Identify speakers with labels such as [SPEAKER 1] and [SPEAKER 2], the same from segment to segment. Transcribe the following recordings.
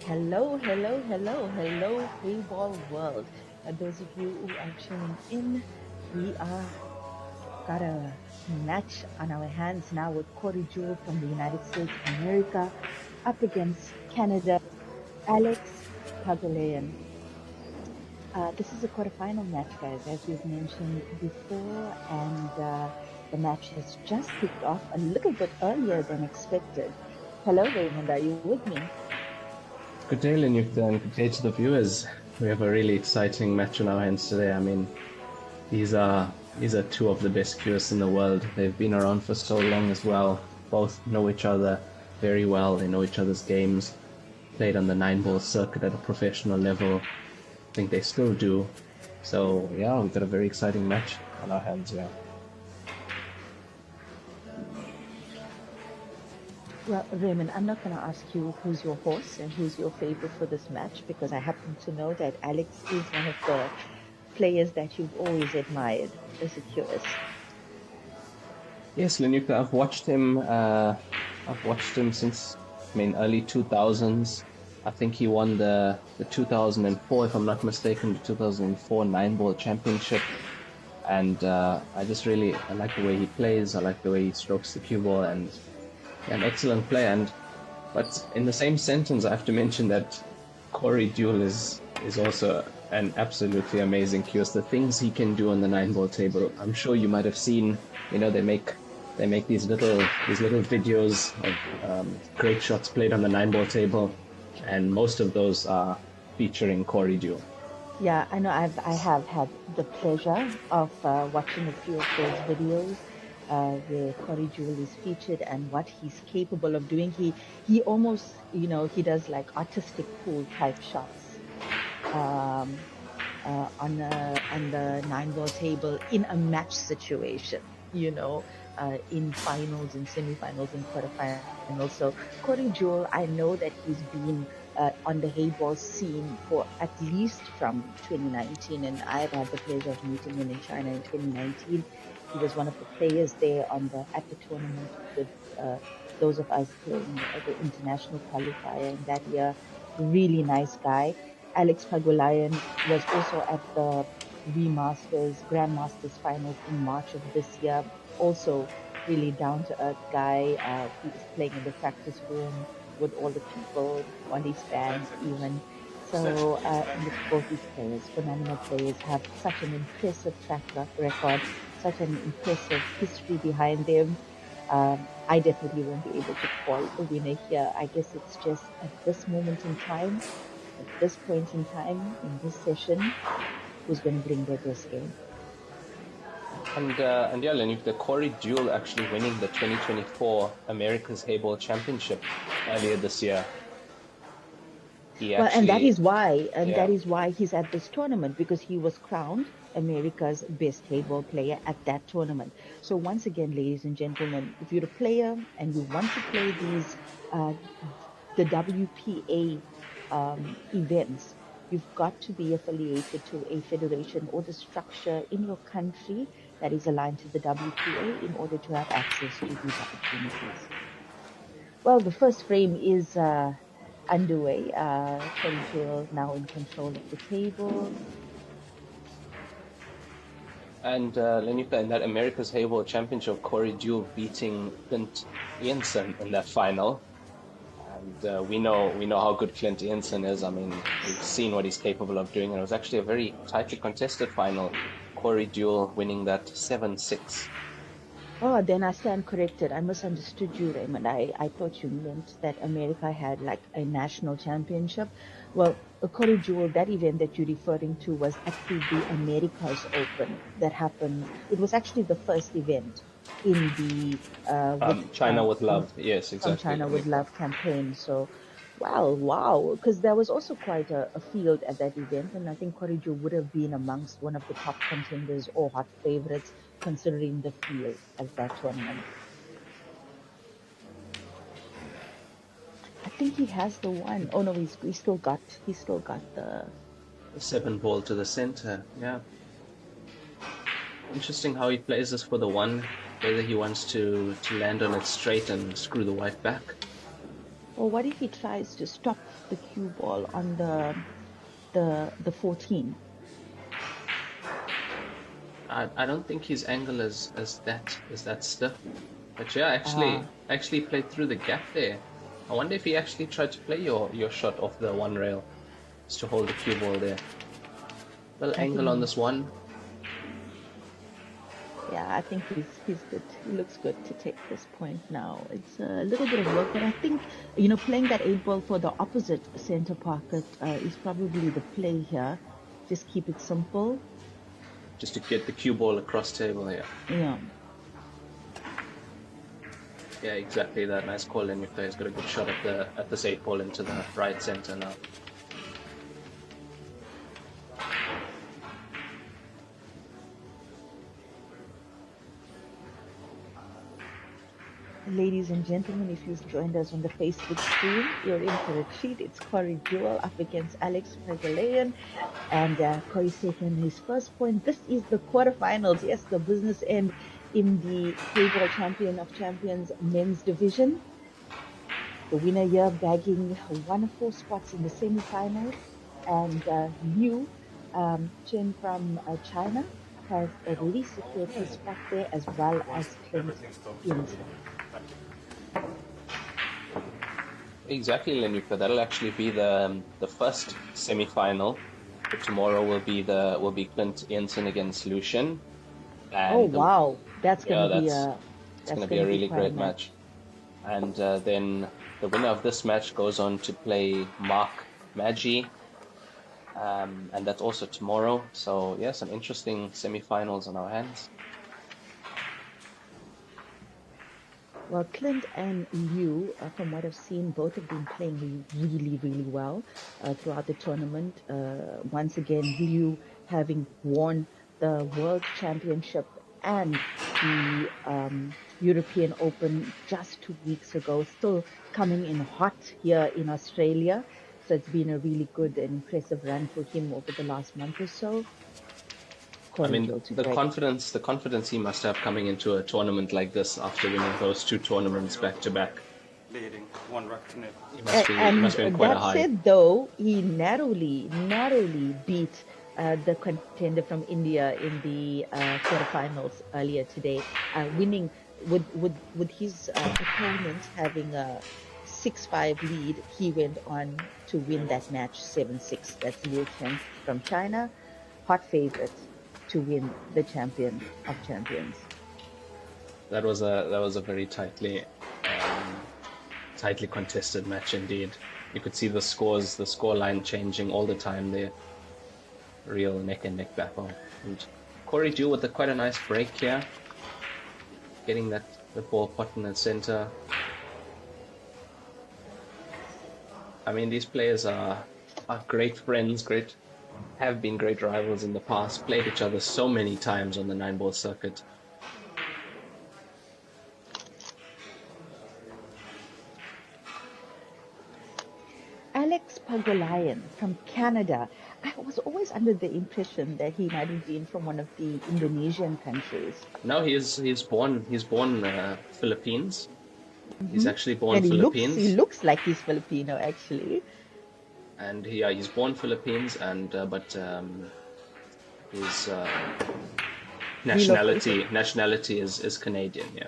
[SPEAKER 1] Hello, hello, hello, hello, Heyball world. Those of you who are tuning in, we are got a match on our hands now with Cory Jewell from the United States of America up against Canada, Alex Pagulayan. This is a quarterfinal match, guys, as we've mentioned before, and the match has just kicked off a little bit earlier than expected. Hello, Raymond, are you with me?
[SPEAKER 2] Good day, Linyukta, and good day to the viewers. We have a really exciting match on our hands today. I mean, these are two of the best QS in the world. They've been around for so long as well. Both know each other very well. They know each other's games. Played on the 9-ball circuit at a professional level. I think they still do. So yeah, we've got a very exciting match on our hands here.
[SPEAKER 1] Well, Raymond, I'm not going to ask you who's your horse and who's your favorite for this match because I happen to know that Alex is one of the players that you've always admired as a QS.
[SPEAKER 2] Yes, Linyukta, I've watched him since, early 2000s. I think he won the 2004, if I'm not mistaken, the 2004 9-ball championship. And I like the way he plays. I like the way he strokes the cue ball, and an excellent player. But in the same sentence, I have to mention that Cory Deuel is also an absolutely amazing QS. The things he can do on the 9-ball table, I'm sure you might have seen. They make these little videos of great shots played on the 9-ball table, and most of those are featuring Cory Deuel.
[SPEAKER 1] Yeah, I know I have had the pleasure of watching a few of those videos where Cory Jewell is featured and what he's capable of doing. He almost, he does like artistic pool type shots on the 9-ball table in a match situation, in finals and semifinals and quarterfinals. So Cory Jewell, I know that he's been on the Heyball scene for at least from 2019, and I've had the pleasure of meeting him in China in 2019. He was one of the players there at the tournament with those of us playing the international qualifier in that year. Really nice guy. Alex Pagulayan was also at the Grandmasters finals in March of this year. Also, really down to earth guy. He was playing in the practice room with all the people on his fans, even. So, look, both these players, phenomenal players, have such an impressive track record, such an impressive history behind them. I definitely won't be able to call a winner here. I guess it's just at this moment in time, at this point in time, in this session, who's going to bring their best game.
[SPEAKER 2] And yeah, Lenny, the Cory Deuel actually winning the 2024 America's Heyball Championship earlier this year.
[SPEAKER 1] And that is why he's at this tournament, because he was crowned America's best Heyball player at that tournament. So once again, ladies and gentlemen, if you're a player and you want to play these the WPA events, you've got to be affiliated to a federation or the structure in your country that is aligned to the WPA in order to have access to these opportunities. Well, the first frame is underway. Cory Jewell now in control of the table.
[SPEAKER 2] And Lenica, in that America's Heyball Championship, Cory Deuel beating Clint Ianson in that final. And we know how good Clint Ianson is. I mean, we've seen what he's capable of doing. And it was actually a very tightly contested final. Cory Deuel winning that 7-6.
[SPEAKER 1] Oh, then I stand corrected. I misunderstood you, Raymond. I thought you meant that America had like a national championship. Well, Cory Jewell, that event that you're referring to was actually the America's Open that happened. It was actually the first event in the
[SPEAKER 2] China with Love. Yes, exactly.
[SPEAKER 1] From China with Love campaign. So, wow, because there was also quite a field at that event, and I think Cory Jewell would have been amongst one of the top contenders or hot favorites considering the field at that tournament. I think he has the one. Oh no, he's still got the
[SPEAKER 2] 7-ball to the center. Yeah. Interesting how he plays this for the one, whether he wants to land on it straight and screw the white back.
[SPEAKER 1] Or what if he tries to stop the cue ball on the 14?
[SPEAKER 2] I don't think his angle is that stiff. But yeah,
[SPEAKER 1] Ah,
[SPEAKER 2] actually played through the gap there. I wonder if he actually tried to play your shot off the one rail, just to hold the cue ball there. Little
[SPEAKER 1] I
[SPEAKER 2] angle on
[SPEAKER 1] think
[SPEAKER 2] this one.
[SPEAKER 1] yeah, I think he's good. He looks good to take this point now. It's a little bit of work, but I think playing that eight ball for the opposite center pocket is probably the play here. Just keep it simple.
[SPEAKER 2] Just to get the cue ball across table here.
[SPEAKER 1] Yeah.
[SPEAKER 2] Yeah, exactly that. Nice call in. Your player's got a good shot at this eight ball into the right center now.
[SPEAKER 1] Ladies and gentlemen, if you've joined us on the Facebook stream, you're in for a treat. It's Cory Deuel up against Alex Pagulayan, and Cory's taken his first point. This is the quarterfinals. Yes, the business end in the Heyball Champion of Champions men's division. The winner here bagging one of four spots in the semifinals, and Liu Chen from China has already secured his spot there, as well as Clint Pienza.
[SPEAKER 2] Exactly, Lenuka. That'll actually be the first semi-final. But tomorrow will be Clint Jensen against Lucian,
[SPEAKER 1] Oh
[SPEAKER 2] and
[SPEAKER 1] wow, that's
[SPEAKER 2] yeah,
[SPEAKER 1] gonna be
[SPEAKER 2] it's
[SPEAKER 1] that's
[SPEAKER 2] going to be a
[SPEAKER 1] gonna be
[SPEAKER 2] really
[SPEAKER 1] quite a
[SPEAKER 2] great
[SPEAKER 1] match.
[SPEAKER 2] match. And then the winner of this match goes on to play Mark Maggi, and that's also tomorrow. So yeah, some interesting semi-finals on our hands.
[SPEAKER 1] Well, Clint and Liu, from what I've seen, both have been playing really, really well throughout the tournament. Once again, Liu having won the World Championship and the European Open just 2 weeks ago, still coming in hot here in Australia. So it's been a really good and impressive run for him over the last month or so.
[SPEAKER 2] I
[SPEAKER 1] Cory
[SPEAKER 2] mean,
[SPEAKER 1] Joe to
[SPEAKER 2] the
[SPEAKER 1] Greg.
[SPEAKER 2] confidence he must have coming into a tournament like this after winning those two tournaments back to back. He
[SPEAKER 1] And
[SPEAKER 2] must be in quite a
[SPEAKER 1] that
[SPEAKER 2] high.
[SPEAKER 1] said, though, he narrowly beat the contender from India in the quarterfinals earlier today, winning with his opponent having a 6-5 lead. He went on to win that match 7-6. That's Liu Chen from China, hot favorite to win the champion of champions.
[SPEAKER 2] That was a very tightly contested match indeed. You could see the score line changing all the time there. Real neck and neck battle. And Cory Deuel with quite a nice break here, getting the ball pot in the center. I mean, these players are great friends, have been great rivals in the past, played each other so many times on the 9-ball circuit.
[SPEAKER 1] Alex Pagulayan from Canada. I was always under the impression that he might have been from one of the Indonesian countries.
[SPEAKER 2] No, he's born Philippines. He's actually born
[SPEAKER 1] And he
[SPEAKER 2] Philippines,
[SPEAKER 1] looks like he's Filipino actually.
[SPEAKER 2] and he's born Philippines, and but his
[SPEAKER 1] Relocated.
[SPEAKER 2] nationality is Canadian. Yeah.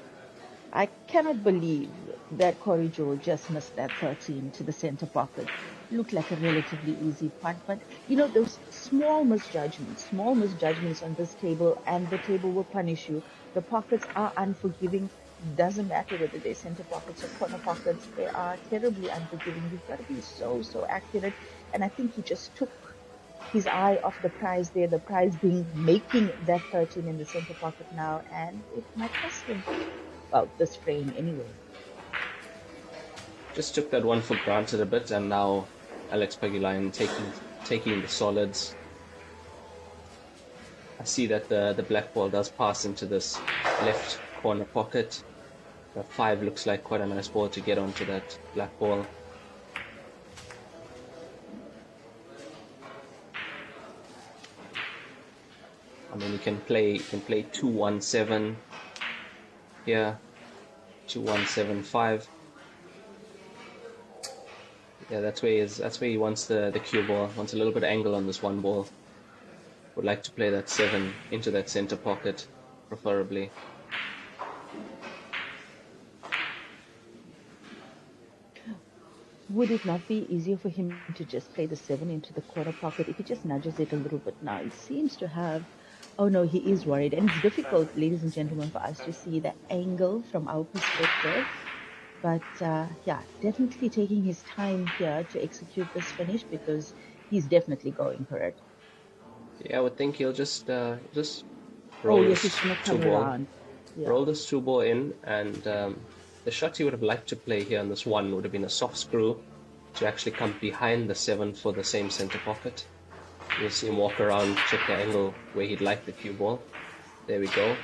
[SPEAKER 1] I cannot believe that Cory Joe just missed that 13 to the center pocket. Looked like a relatively easy putt, but those small misjudgments on this table, and the table will punish you. The pockets are unforgiving. Doesn't matter whether they're center pockets or corner pockets, they are terribly unforgiving. You've got to be so accurate. And I think he just took his eye off the prize there, the prize being making that 13 in the center pocket now, and it might cost him, well, this frame anyway.
[SPEAKER 2] Just took that one for granted a bit, and now Alex Pagulayan taking the solids. I see that the black ball does pass into this left corner pocket. The 5 looks like quite a nice ball to get onto that black ball. I mean, you can play 2-1-7 here, 2-1-7-5. Yeah, that's where he wants the cue ball. Wants a little bit of angle on this one ball. Would like to play that 7 into that center pocket, preferably.
[SPEAKER 1] Would it not be easier for him to just play the 7 into the corner pocket if he just nudges it a little bit now? He seems to have. Oh no, he is worried. And it's difficult, ladies and gentlemen, for us to see the angle from our perspective. But yeah, definitely taking his time here to execute this finish because he's definitely going for it.
[SPEAKER 2] Yeah, I would think he'll just
[SPEAKER 1] Oh
[SPEAKER 2] roll
[SPEAKER 1] yes,
[SPEAKER 2] this
[SPEAKER 1] he's gonna
[SPEAKER 2] two
[SPEAKER 1] come
[SPEAKER 2] ball,
[SPEAKER 1] around. Yeah.
[SPEAKER 2] roll this two ball in, and the shot he would have liked to play here on this one would have been a soft screw to actually come behind the 7 for the same center pocket. You'll see him walk around, check the angle where he'd like the cue ball. There we go.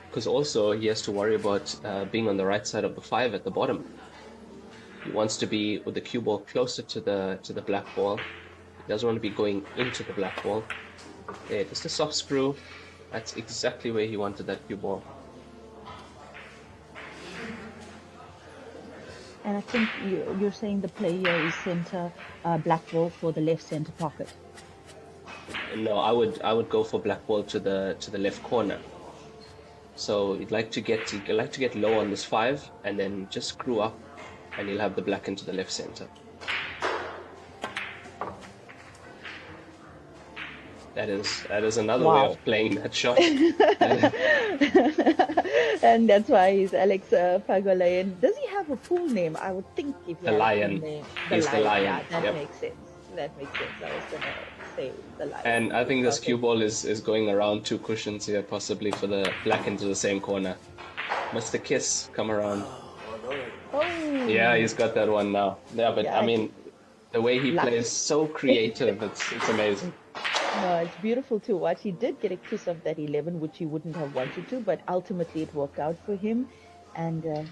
[SPEAKER 2] Because also he has to worry about being on the right side of the 5 at the bottom. He wants to be with the cue ball closer to the black ball. He doesn't want to be going into the black ball. There, just a soft screw. That's exactly where he wanted that cue ball.
[SPEAKER 1] And I think you're saying the player is center black ball for the left center pocket.
[SPEAKER 2] No, I would go for black ball to the left corner. So you'd like to get low on this 5 and then just screw up, and you'll have the black into the left center. That is another way of playing that shot.
[SPEAKER 1] And that's why he's Alex Pagulayan. Does he have a full name? I would think if he
[SPEAKER 2] The
[SPEAKER 1] had a full
[SPEAKER 2] lion.
[SPEAKER 1] name,
[SPEAKER 2] He's the lion.
[SPEAKER 1] Yeah, that
[SPEAKER 2] Yep.
[SPEAKER 1] makes sense. That makes sense. I was gonna say the lion.
[SPEAKER 2] And I think this
[SPEAKER 1] Perfect.
[SPEAKER 2] cue ball is going around 2 cushions here, possibly for the black into the same corner. Mr. Kiss, come around.
[SPEAKER 1] Oh.
[SPEAKER 2] Yeah, he's got that one now. Yeah, but
[SPEAKER 1] Yeah,
[SPEAKER 2] I mean, the way he
[SPEAKER 1] lucky.
[SPEAKER 2] plays, so creative. It's amazing.
[SPEAKER 1] No, it's beautiful to watch. He did get a kiss of that 11, which he wouldn't have wanted to, but ultimately it worked out for him. And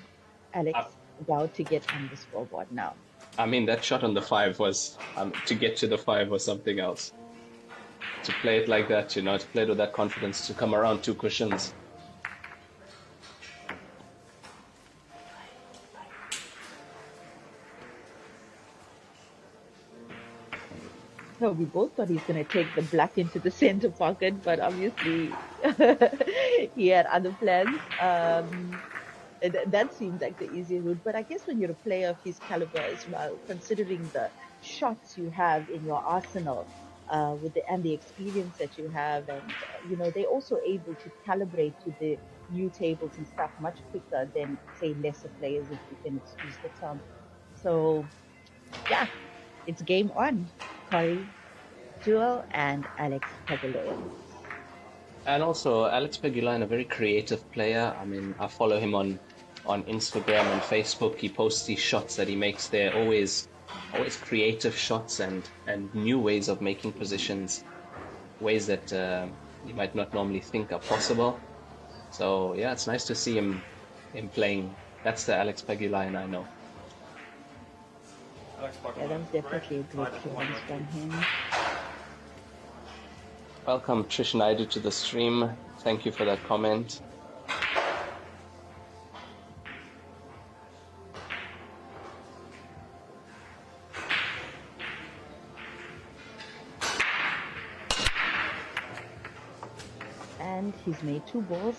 [SPEAKER 1] Alex about to get on the scoreboard now.
[SPEAKER 2] I mean, that shot on the 5 was to get to the 5 was something else. To play it like that, to play it with that confidence, to come around 2 cushions.
[SPEAKER 1] No, we both thought he's going to take the black into the center pocket, but obviously he had other plans. That seemed like the easier route. But I guess when you're a player of his caliber as well, considering the shots you have in your arsenal, and the experience that you have, and they're also able to calibrate to the new tables and stuff much quicker than say lesser players, if you can excuse the term. So yeah, it's game on. Cory, Deuel, and Alex Pagulayan.
[SPEAKER 2] And also, Alex Pagulayan, a very creative player. I mean, I follow him on Instagram and Facebook. He posts these shots that he makes there, always creative shots and new ways of making positions, ways that you might not normally think are possible. So yeah, it's nice to see him playing. That's the Alex Pagulayan I know.
[SPEAKER 1] Yeah, that was definitely a great performance from him.
[SPEAKER 2] Welcome Trish Naidu to the stream. Thank you for that comment.
[SPEAKER 1] And he's made 2 balls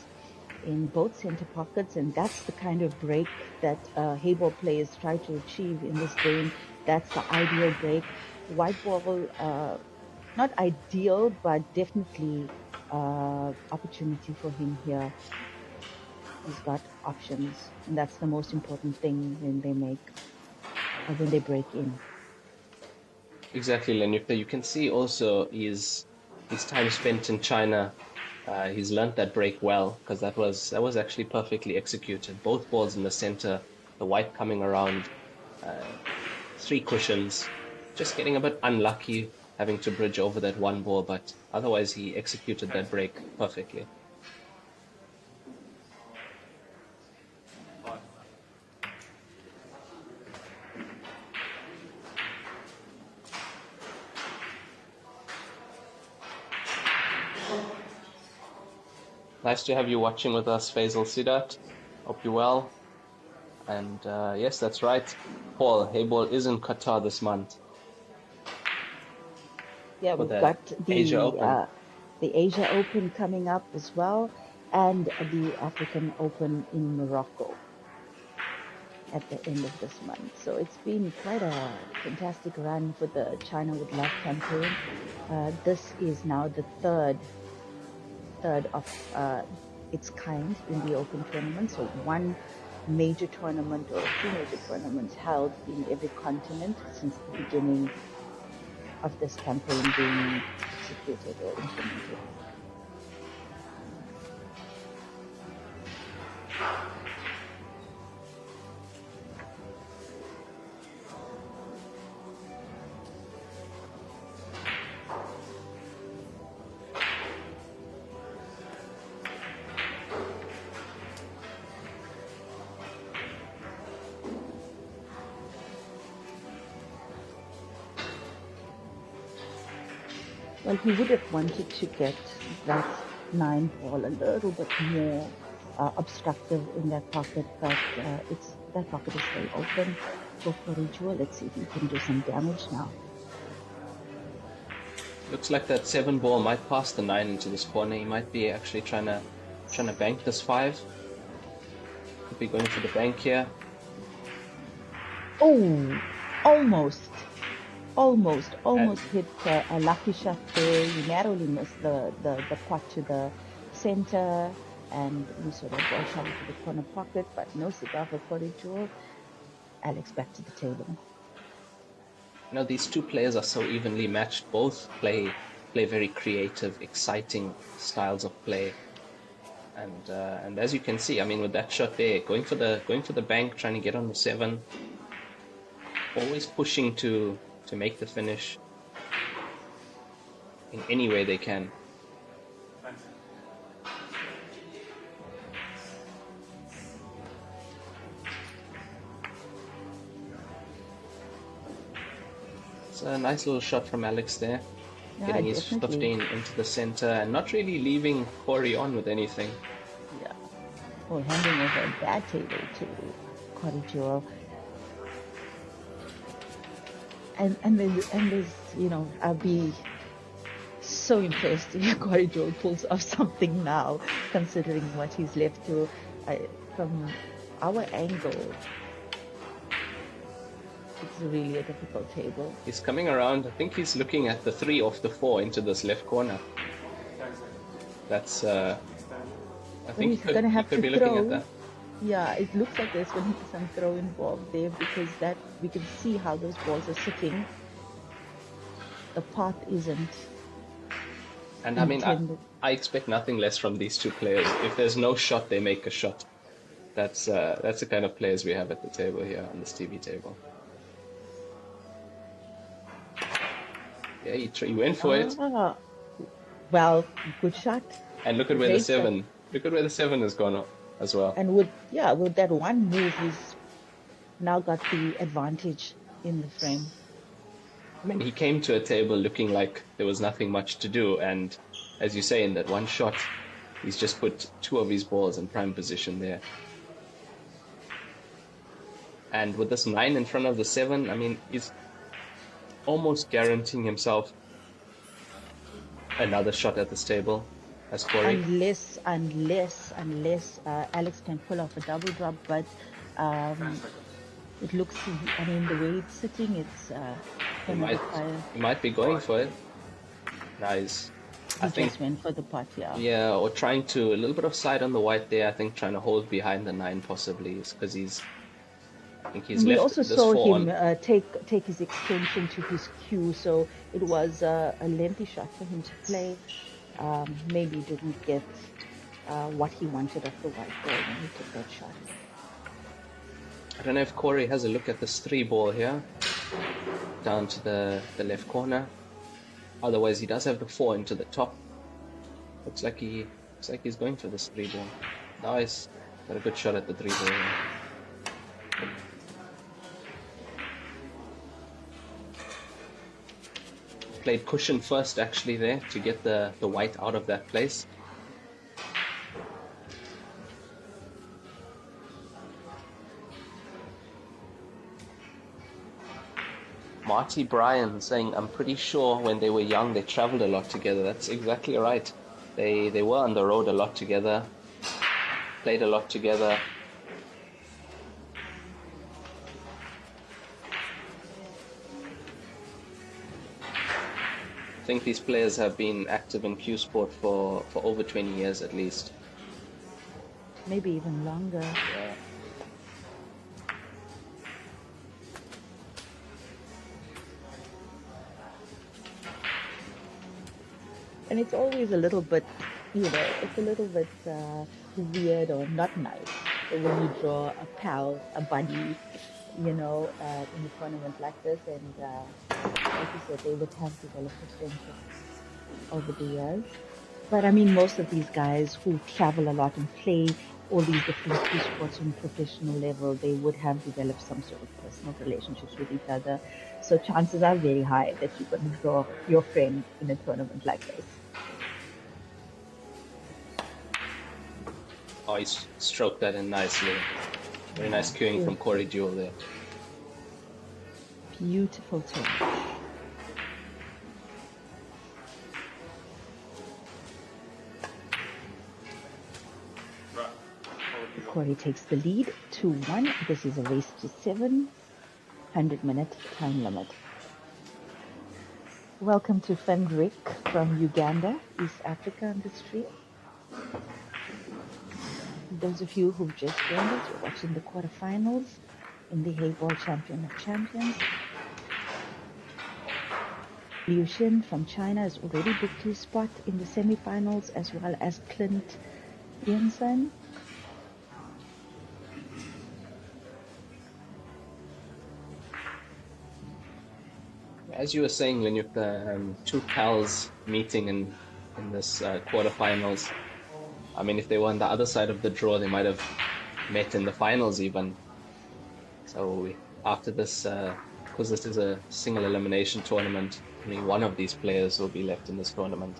[SPEAKER 1] in both center pockets, and that's the kind of break that Heyball players try to achieve in this game. That's the ideal break. White ball, not ideal, but definitely opportunity for him here. He's got options, and that's the most important thing when they break in.
[SPEAKER 2] Exactly, Lenuka. You can see also his time spent in China. He's learned that break well, because that was actually perfectly executed. Both balls in the center, the white coming around, 3 cushions, just getting a bit unlucky having to bridge over that one ball, but otherwise he executed that break perfectly. Nice to have you watching with us, Faisal Sidat. Hope you're well. And yes, that's right. Paul, Heyball is in Qatar this month
[SPEAKER 1] Yeah,
[SPEAKER 2] for
[SPEAKER 1] we've
[SPEAKER 2] the
[SPEAKER 1] got
[SPEAKER 2] Asia Open.
[SPEAKER 1] the Asia Open coming up as well, and the African Open in Morocco at the end of this month. So it's been quite a fantastic run for the China with Love campaign. This is now the third of its kind in the Open tournament. So one major tournament or two major tournaments held in every continent since the beginning of this campaign being executed or implemented. Well, he would have wanted to get that 9 ball a little bit more obstructive in that pocket, but that pocket is still open for Deuel. Let's see if he can do some damage now.
[SPEAKER 2] Looks like that 7 ball might pass the 9 into this corner. He might be actually trying to bank this 5. Could be going for the bank here.
[SPEAKER 1] Oh, almost hit a lucky shot there. He narrowly missed the pot to the center, and we sort of ball shot into the corner pocket, but no cigar for Cory. Alex back to the table.
[SPEAKER 2] You know, these two players are so evenly matched. Both play very creative, exciting styles of play. And as you can see, I mean, with that shot there, going for the bank, trying to get on the 7, always pushing to make the finish in any way they can. It's a nice little shot from Alex there, getting his 15 into the center and not really leaving Cory on with anything.
[SPEAKER 1] Yeah, or handing over a bad table to Cory. And there's, you know, I'll be so impressed if Cory pulls off something now, considering what he's left to. From our angle, it's really a difficult table.
[SPEAKER 2] He's coming around. I think he's looking at the 3 off the 4 into this left corner. That's I think
[SPEAKER 1] he's gonna have to
[SPEAKER 2] be
[SPEAKER 1] throw.
[SPEAKER 2] Looking at that.
[SPEAKER 1] Yeah, it looks like there's going to be some throw involved there, because that we can see how those balls are sitting. The path isn't.
[SPEAKER 2] And I mean, I expect nothing less from these two players. If there's no shot, they make a shot. That's the kind of players we have at the table here on this TV table. Yeah, he went for it.
[SPEAKER 1] Well, good shot.
[SPEAKER 2] And look at where the 7. Look at where the 7 has gone as well.
[SPEAKER 1] And with that one move, he's now got the advantage in the frame.
[SPEAKER 2] I mean, he came to a table looking like there was nothing much to do, and as you say, in that one shot, he's just put 2 of his balls in prime position there. And with this 9 in front of the 7, I mean, he's almost guaranteeing himself another shot at this table as Cory.
[SPEAKER 1] Unless Alex can pull off a double drop, but it looks, I mean, the way it's sitting, it's
[SPEAKER 2] he might be going for it. Nice.
[SPEAKER 1] I think just went for the pot, yeah.
[SPEAKER 2] Yeah, or trying to, a little bit of side on the white there, I think trying to hold behind the 9 possibly, because I think he's
[SPEAKER 1] we
[SPEAKER 2] left
[SPEAKER 1] also
[SPEAKER 2] this
[SPEAKER 1] saw
[SPEAKER 2] 4
[SPEAKER 1] him take his extension to his cue, so it was a lengthy shot for him to play. Maybe didn't get what he wanted off the white ball when he took that shot.
[SPEAKER 2] I don't know if Cory has a look at this 3 ball here, down to the left corner. Otherwise, he does have the 4 into the top. Looks like he's going for this 3 ball. Nice, got a good shot at the 3 ball. Played cushion first actually there to get the white out of that place. Marty Bryan saying, I'm pretty sure when they were young, they traveled a lot together. That's exactly right. They were on the road a lot together, played a lot together. I think these players have been active in Q Sport for over 20 years at least.
[SPEAKER 1] Maybe even longer.
[SPEAKER 2] Yeah.
[SPEAKER 1] And it's always a little bit, it's a little bit weird or not nice when you draw a pal, a buddy, in a tournament like this. And like you said, they would have developed a friendship over the years. But I mean, most of these guys who travel a lot and play all these different key sports on professional level, they would have developed some sort of personal relationships with each other. So chances are very high that you're going to draw your friend in a tournament like this.
[SPEAKER 2] Oh, he stroked that in nicely. Very nice cueing from Cory Deuel there.
[SPEAKER 1] Beautiful turn. Cory takes the lead, 2-1. This is a race to 7, 100-minute time limit. Welcome to Fendrick from Uganda, East Africa on the street. Those of you who've just joined us, you're watching the quarterfinals in the Heyball Champion of Champions. Liu Xin from China has already booked his spot in the semifinals, as well as Clint Jensen.
[SPEAKER 2] As you were saying, Lynn, with the two pals meeting in this quarterfinals, I mean, if they were on the other side of the draw, they might have met in the finals even. So after this, because this is a single elimination tournament, only one of these players will be left in this tournament.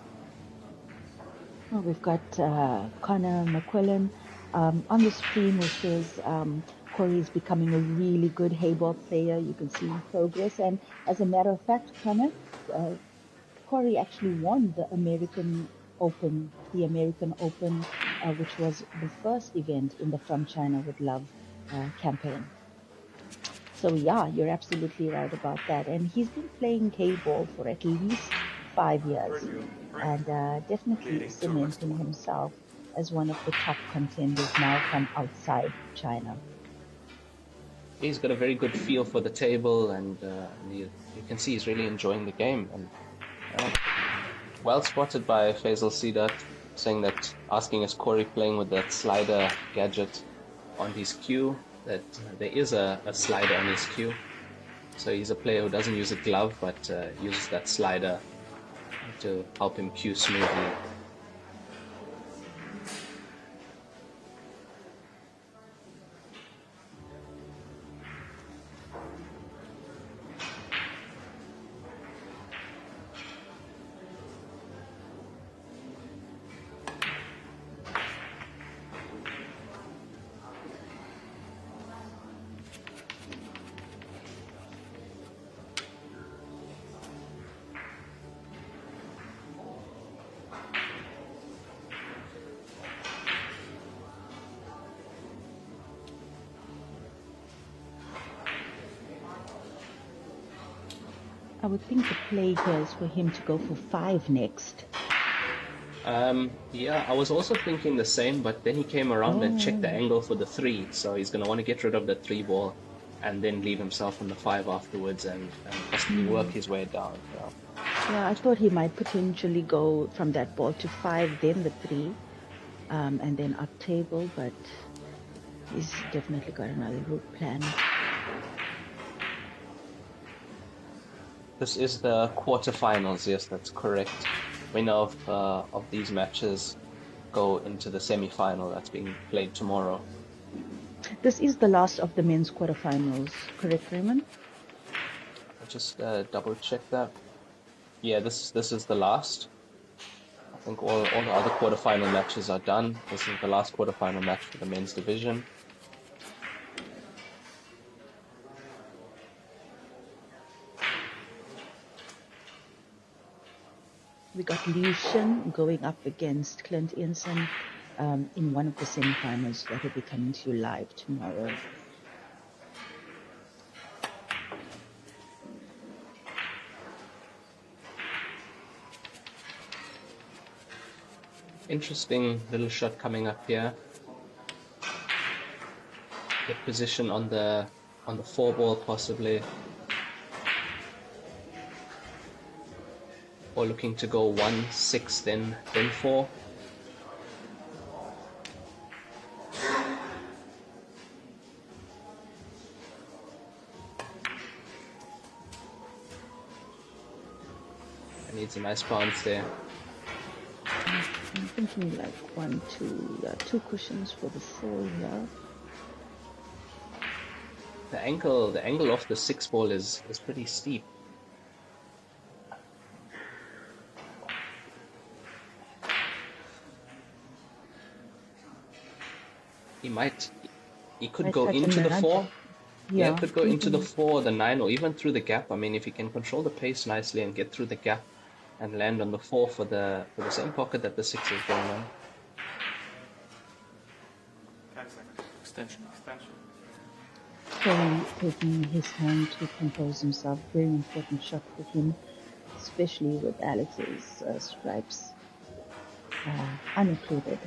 [SPEAKER 1] Well, we've got Connor McQuillan on the screen, which says Cory is becoming a really good Heyball player. You can see in progress. And as a matter of fact, Connor, Cory actually won the American Open, which was the first event in the From China with Love campaign. So yeah, you're absolutely right about that. And he's been playing Heyball for at least 5 years, and definitely cementing himself as one of the top contenders now from outside China.
[SPEAKER 2] He's got a very good feel for the table, and you can see he's really enjoying the game. And well spotted by Faisal Sidat, saying that, asking is Cory playing with that slider gadget on his cue, that there is a slider on his cue. So he's a player who doesn't use a glove, but uses that slider to help him cue smoothly.
[SPEAKER 1] I would think the play here is for him to go for 5 next.
[SPEAKER 2] Yeah, I was also thinking the same, but then he came around and checked the angle for the 3, so he's going to want to get rid of the 3 ball and then leave himself on the 5 afterwards and possibly work his way down.
[SPEAKER 1] Yeah, I thought he might potentially go from that ball to 5, then the 3, and then up table, but he's definitely got another route plan.
[SPEAKER 2] This is the quarterfinals, yes, that's correct. Winner of these matches go into the semi-final that's being played tomorrow.
[SPEAKER 1] This is the last of the men's quarterfinals, correct, Raymond?
[SPEAKER 2] I'll just double check that. Yeah, this is the last. I think all the other quarterfinal matches are done. This is the last quarterfinal match for the men's division.
[SPEAKER 1] We got Liu Shin going up against Clint Ensign in one of the semifinals that will be coming to you live tomorrow.
[SPEAKER 2] Interesting little shot coming up here. Get position on the 4 ball possibly. Or looking to go 1-6 then 4. And needs a nice bounce there.
[SPEAKER 1] I'm thinking like 1, 2, 2 cushions for the 4 here.
[SPEAKER 2] The angle of the 6 ball is pretty steep. He could go into the 4. Yeah, could go into the 4, the 9, or even through the gap. I mean, if he can control the pace nicely and get through the gap and land on the 4 for the same pocket that the 6 is going on.
[SPEAKER 3] 10 seconds. Extension.
[SPEAKER 1] Cory taking his time to compose himself. Very important shot for him, especially with Alex's stripes unincluded.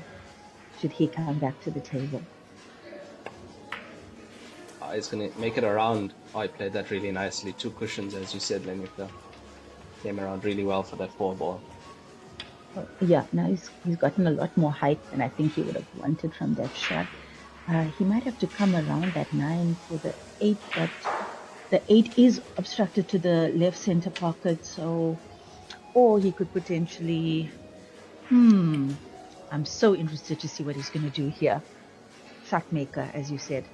[SPEAKER 1] Should he come back to the table?
[SPEAKER 2] He's going to make it around. He played that really nicely. 2 cushions, as you said, Lenica. Came around really well for that 4 ball.
[SPEAKER 1] Yeah, now he's gotten a lot more height than I think he would have wanted from that shot. He might have to come around that 9 for the 8, but the 8 is obstructed to the left center pocket, so... Or he could potentially... I'm so interested to see what he's going to do here. Shot maker, as you said.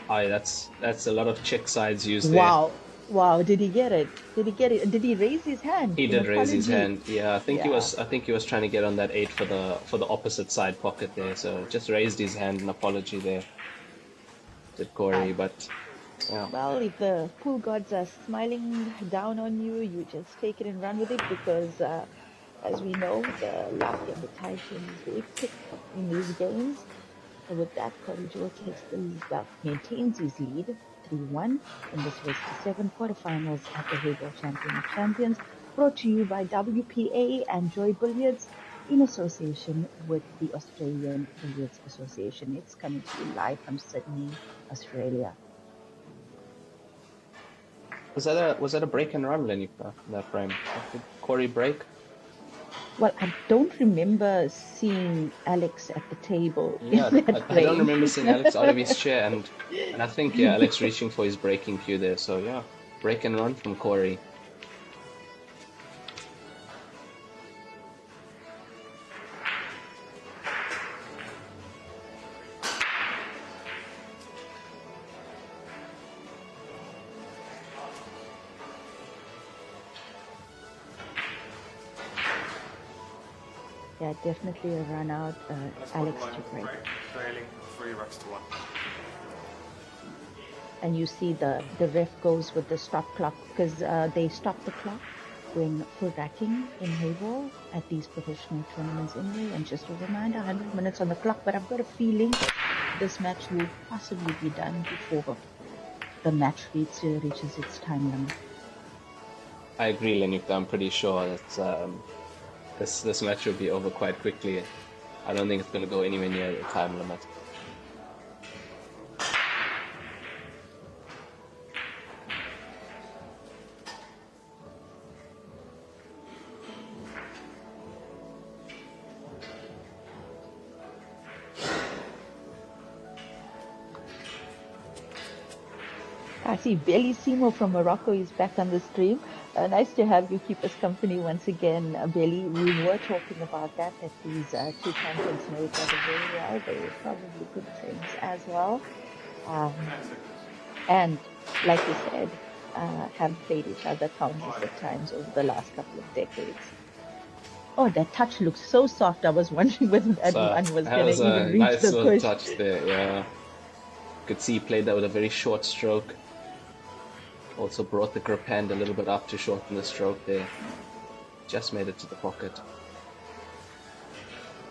[SPEAKER 2] That's a lot of check sides used there.
[SPEAKER 1] Wow, did he get it? Did he raise his hand?
[SPEAKER 2] He did raise his hand. Yeah, I think he was trying to get on that 8 for the opposite side pocket there. So just raised his hand in apology there. Did Cory, but yeah.
[SPEAKER 1] Well, if the pool gods are smiling down on you, you just take it and run with it, because as we know, the luck and the tide is very quick in these games. So with that, Cory takes the lead, maintains his lead 3-1 in this was the 7 quarterfinals at the Heyball Champion of Champions, brought to you by WPA and Joy Billiards in association with the Australian Billiards Association. It's coming to you live from Sydney, Australia.
[SPEAKER 2] Was that a break and run, Lenica, in that frame? Did Cory break?
[SPEAKER 1] Well, I don't remember seeing Alex at the table.
[SPEAKER 2] Yeah, I don't remember seeing Alex out of his chair, and I think Alex reaching for his breaking cue there. So yeah, break and run from Cory.
[SPEAKER 1] Yeah, definitely a run out. Alex to break.
[SPEAKER 3] Trailing 3 racks to 1.
[SPEAKER 1] And you see the ref goes with the stop clock, because they stop the clock when full racking in Heyball at these professional tournaments anyway. And just a reminder, 100 minutes on the clock, but I've got a feeling this match will possibly be done before the match reaches its time limit.
[SPEAKER 2] I agree, Lenica. I'm pretty sure that this match will be over quite quickly. I don't think it's going to go anywhere near the time limit.
[SPEAKER 1] I see Belly Simo from Morocco is back on the stream. Nice to have you keep us company once again, Belly. We were talking about that these 2 champions know each other very well. They were probably good friends as well. And like you said, have played each other countless of times over the last couple of decades. Oh, that touch looks so soft. I was wondering whether that one was going to even reach
[SPEAKER 2] nice
[SPEAKER 1] the push.
[SPEAKER 2] Touch there, yeah. You could see he played that with a very short stroke. Also brought the grip hand a little bit up to shorten the stroke there. Just made it to the pocket.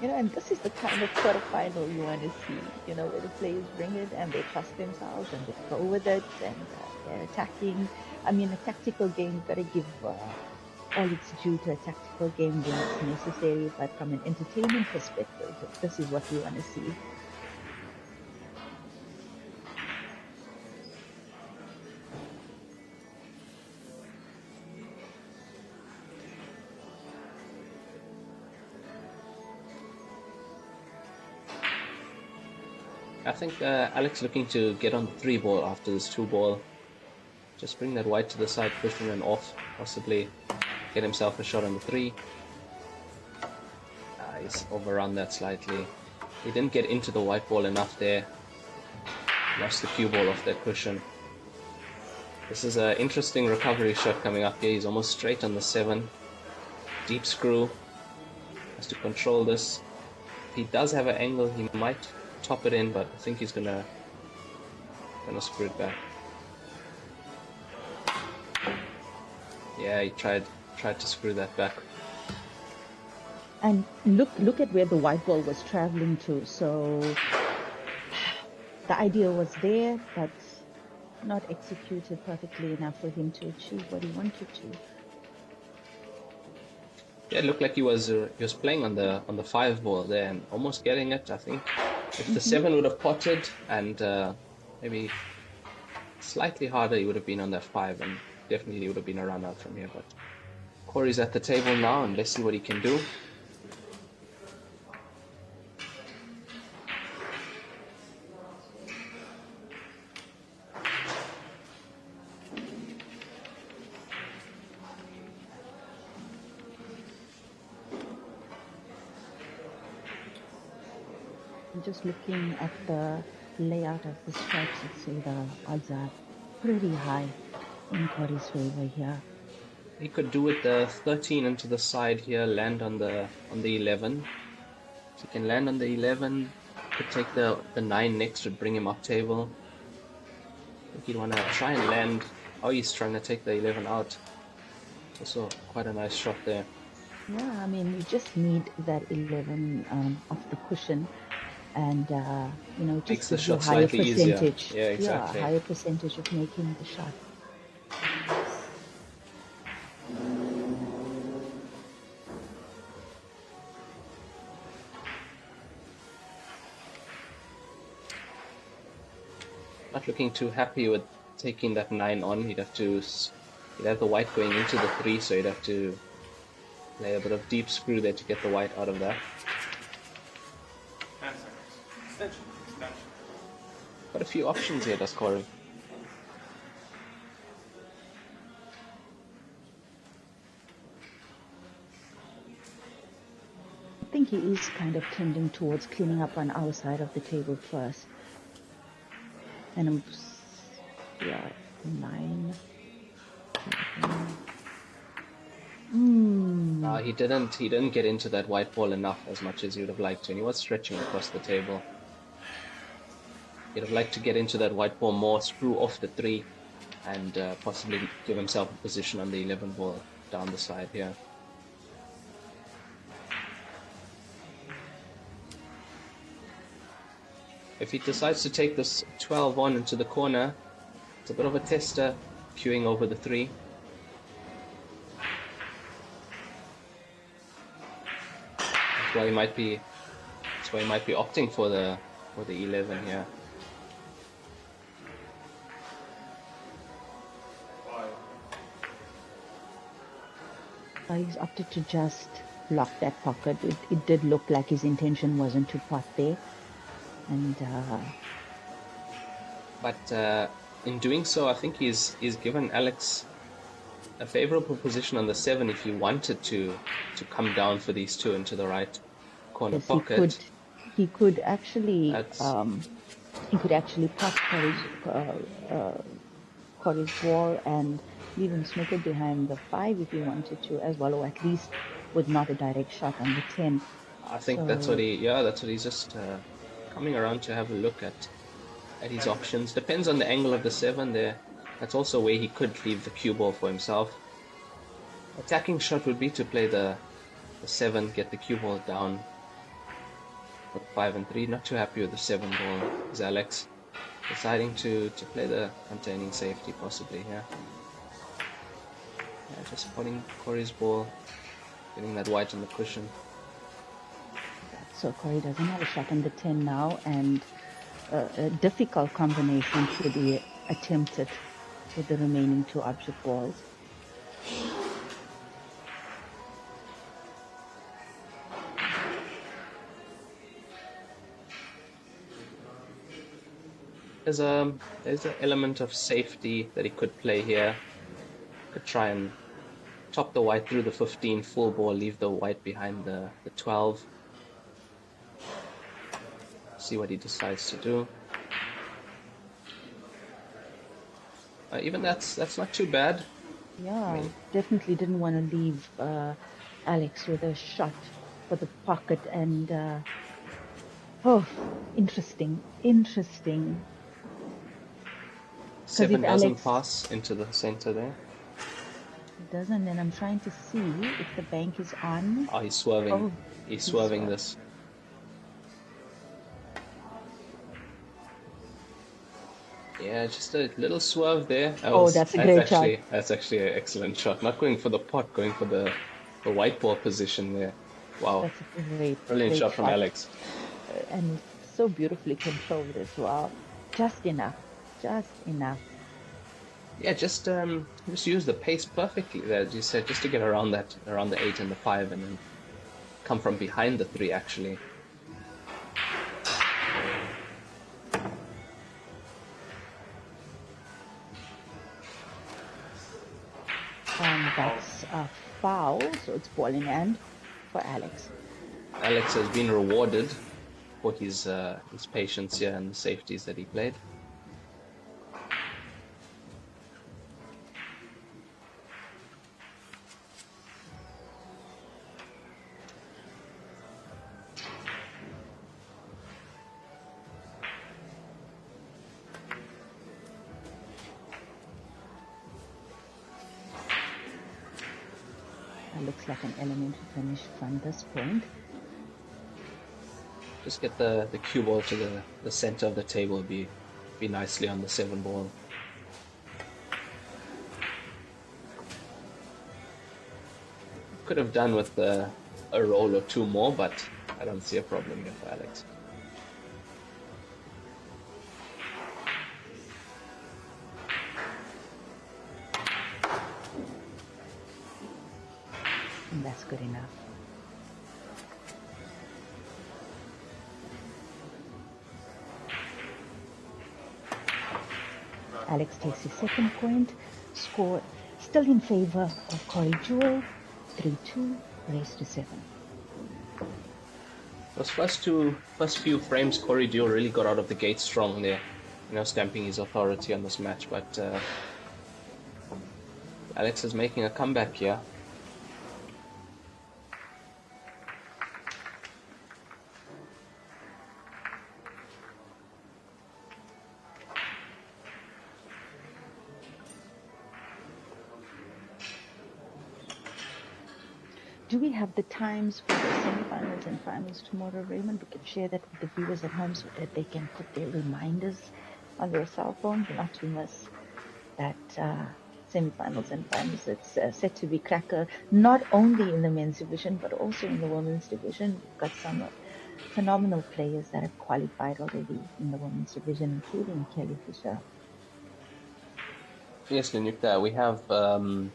[SPEAKER 1] And this is the kind of quarterfinal you want to see, where the players bring it and they trust themselves and they go with it and they're attacking. I mean, a tactical game, you've got to give all its due to a tactical game when it's necessary, but from an entertainment perspective, this is what we want to see.
[SPEAKER 2] I think Alex looking to get on the 3 ball after this 2 ball. Just bring that white to the side, pushing and off, possibly get himself a shot on the 3. He's overrun that slightly. He didn't get into the white ball enough there. Lost the cue ball off that cushion. This is an interesting recovery shot coming up here. He's almost straight on the 7. Deep screw. Has to control this. If he does have an angle, he might top it in, but I think he's gonna screw it back. Yeah, he tried to screw that back.
[SPEAKER 1] And look at where the white ball was traveling to. So the idea was there, but not executed perfectly enough for him to achieve what he wanted to.
[SPEAKER 2] Yeah, it looked like he was playing on the 5 ball there and almost getting it. I think if the 7 would have potted and maybe slightly harder, he would have been on that 5 and definitely would have been a run out from here. But Cory's at the table now, and let's see what he can do.
[SPEAKER 1] Just looking at the layout of the stripes, I'd say the odds are pretty high in Cory's favor here.
[SPEAKER 2] He could do with the 13 into the side here, land on the 11. If he can land on the 11, could take the 9 next, would bring him up table. I think he'd want to try and land. Oh, he's trying to take the 11 out. Also quite a nice shot there.
[SPEAKER 1] Yeah, I mean, you just need that 11 off the cushion. And just
[SPEAKER 2] makes the
[SPEAKER 1] gives you a
[SPEAKER 2] shot
[SPEAKER 1] higher
[SPEAKER 2] slightly easier.
[SPEAKER 1] percentage.
[SPEAKER 2] Yeah, exactly.
[SPEAKER 1] Yeah, higher percentage of making the shot.
[SPEAKER 2] Not looking too happy with taking that 9 on. He'd have the white going into the 3, so he'd have to play a bit of deep screw there to get the white out of that.
[SPEAKER 3] Extension.
[SPEAKER 2] Got a few options here, does Cory.
[SPEAKER 1] I think he is kind of tending towards cleaning up on our side of the table first. And 9.
[SPEAKER 2] He didn't get into that white ball enough as much as he would have liked to, and he was stretching across the table. He'd have liked to get into that white ball more, screw off the 3, and possibly give himself a position on the 11 ball down the side here. If he decides to take this 12 on into the corner, it's a bit of a tester, queuing over the 3. That's why he might be opting for the 11 here.
[SPEAKER 1] He's opted to just lock that pocket. It did look like his intention wasn't to pot there. And
[SPEAKER 2] but in doing so, I think he's given Alex a favorable position on the 7 if he wanted to come down for these 2 into the right corner
[SPEAKER 1] yes,
[SPEAKER 2] pocket.
[SPEAKER 1] He could actually pot Cory's ball and leave him snookered behind the 5 if he wanted to as well, or at least with not a direct shot on the 10.
[SPEAKER 2] I think that's what he's just coming around to have a look at his options. Depends on the angle of the 7 there. That's also where he could leave the cue ball for himself. Attacking shot would be to play the 7, get the cue ball down for 5 and 3. Not too happy with the 7 ball. Is Alex deciding to play the containing safety possibly here? Yeah, just putting Cory's ball, getting that white on the cushion.
[SPEAKER 1] So Cory doesn't have a shot on the 10 now, and a difficult combination to be attempted with the remaining 2 object balls.
[SPEAKER 2] There's an element of safety that he could play here. Could try and top the white through the 15 full ball, leave the white behind the 12. See what he decides to do. Even that's not too bad.
[SPEAKER 1] Yeah, definitely didn't want to leave Alex with a shot for the pocket, and interesting.
[SPEAKER 2] 7 doesn't
[SPEAKER 1] Alex
[SPEAKER 2] pass into the center there.
[SPEAKER 1] It doesn't, and I'm trying to see if the bank is on.
[SPEAKER 2] Oh, he's swerving.
[SPEAKER 1] Oh,
[SPEAKER 2] he's swerving this. Yeah, just a little swerve there.
[SPEAKER 1] That's a great shot.
[SPEAKER 2] That's actually an excellent shot. Not going for the pot, going for the white ball position there. Wow.
[SPEAKER 1] That's a
[SPEAKER 2] brilliant shot from Alex.
[SPEAKER 1] And so beautifully controlled as well. Just enough.
[SPEAKER 2] Yeah, just use the pace perfectly there, as you said, just to get around the 8 and the 5, and then come from behind the 3 actually.
[SPEAKER 1] And that's a foul, so it's ball in hand for Alex.
[SPEAKER 2] Alex has been rewarded for his patience here and the safeties that he played.
[SPEAKER 1] Looks like an elementary finish from this point.
[SPEAKER 2] Just get the cue ball to the center of the table, be nicely on the 7 ball. Could have done with a roll or 2 more, but I don't see a problem here for Alex.
[SPEAKER 1] And that's good enough. Alex takes his second point. Score still in favor of Cory Deuel. 3-2, race to 7.
[SPEAKER 2] Those first few frames, Cory Deuel really got out of the gate strong there, stamping his authority on this match. But Alex is making a comeback here.
[SPEAKER 1] Do we have the times for the semifinals and finals tomorrow, Raymond? We can share that with the viewers at home so that they can put their reminders on their cell phones not to miss that semifinals and finals. It's set to be cracker, not only in the men's division, but also in the women's division. We've got some phenomenal players that have qualified already in the women's division, including Kelly Fisher.
[SPEAKER 2] Yes, Lenukta, we have the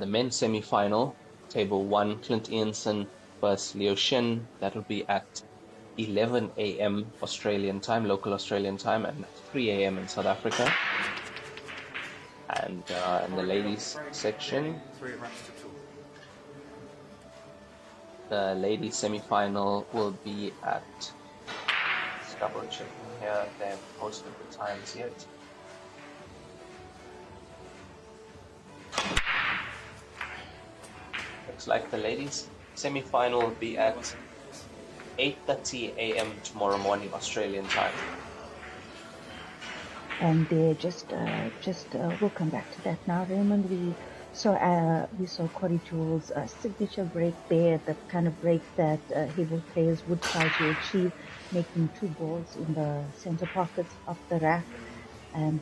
[SPEAKER 2] men's semi-final, table 1, Clint Ianson versus Leo Shin. That'll be at 11 a.m. Australian time, local Australian time, and 3 a.m. in South Africa. And in the ladies section, the ladies semi-final will be at, let's double check here, they haven't posted the times yet. Looks like the ladies semi-final will be at 8:30 a.m. tomorrow morning Australian time.
[SPEAKER 1] and they we'll come back to that now. Raymond, we saw Cory Deuel's signature break there, the kind of break that Heyball players would try to achieve, making 2 balls in the center pockets of the rack, and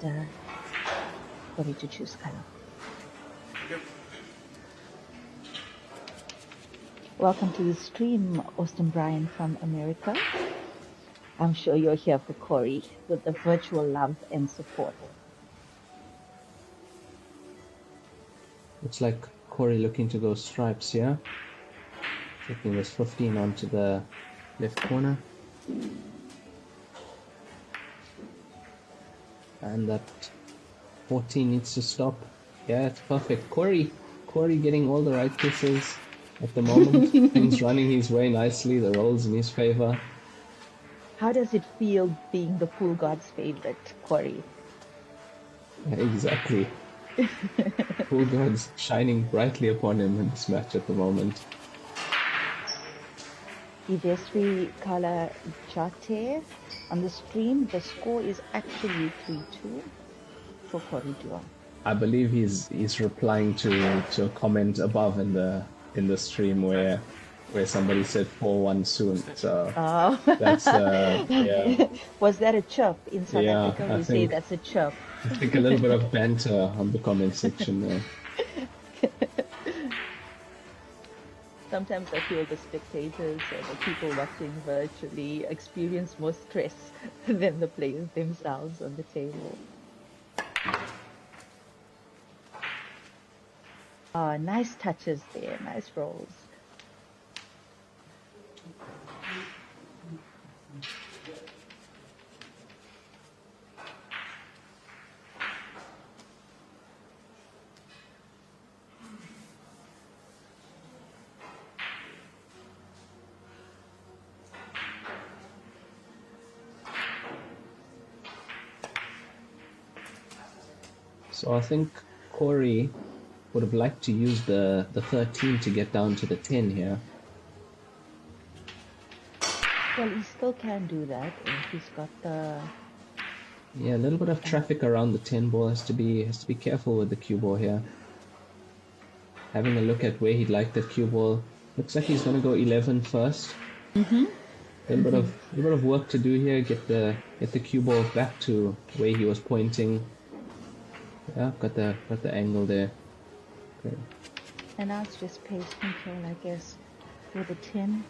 [SPEAKER 1] Cory to choose color.
[SPEAKER 3] Yep.
[SPEAKER 1] Welcome to the stream, Austin Bryan from America. I'm sure you're here for Cory with the virtual love and support.
[SPEAKER 2] Looks like Cory looking to go stripes here. Taking this 15 onto the left corner. And that 14 needs to stop. Yeah, it's perfect. Cory getting all the right kisses at the moment. Things running his way nicely. The rolls in his favor.
[SPEAKER 1] How does it feel being the pool god's favorite, Cory?
[SPEAKER 2] Yeah, exactly. Pool gods shining brightly upon him in this match at the moment.
[SPEAKER 1] Ivesri Kala Jate on the stream, the score is actually 3-2 for Cory Deuel.
[SPEAKER 2] I believe he's replying to a comment above in the stream where somebody said 4-1 soon. So that's yeah.
[SPEAKER 1] Was that a chirp in South Africa? We say that's a chirp.
[SPEAKER 2] I think a little bit of banter on the comment section there.
[SPEAKER 1] Sometimes I feel the spectators or the people watching virtually experience more stress than the players themselves on the table. Nice touches there, nice rolls.
[SPEAKER 2] So I think Cory would have liked to use the 13 to get down to the 10 here.
[SPEAKER 1] Well, he still can do that if he's got the...
[SPEAKER 2] Yeah, a little bit of traffic around the 10 ball. Has to be careful with the cue ball here. Having a look at where he'd like that cue ball. Looks like he's going to go 11 first.
[SPEAKER 1] Mm-hmm.
[SPEAKER 2] A little bit of work to do here. Get the cue ball back to where he was pointing. Yeah, got the angle there. Okay.
[SPEAKER 1] And now it's just pace control, I guess, for the 10.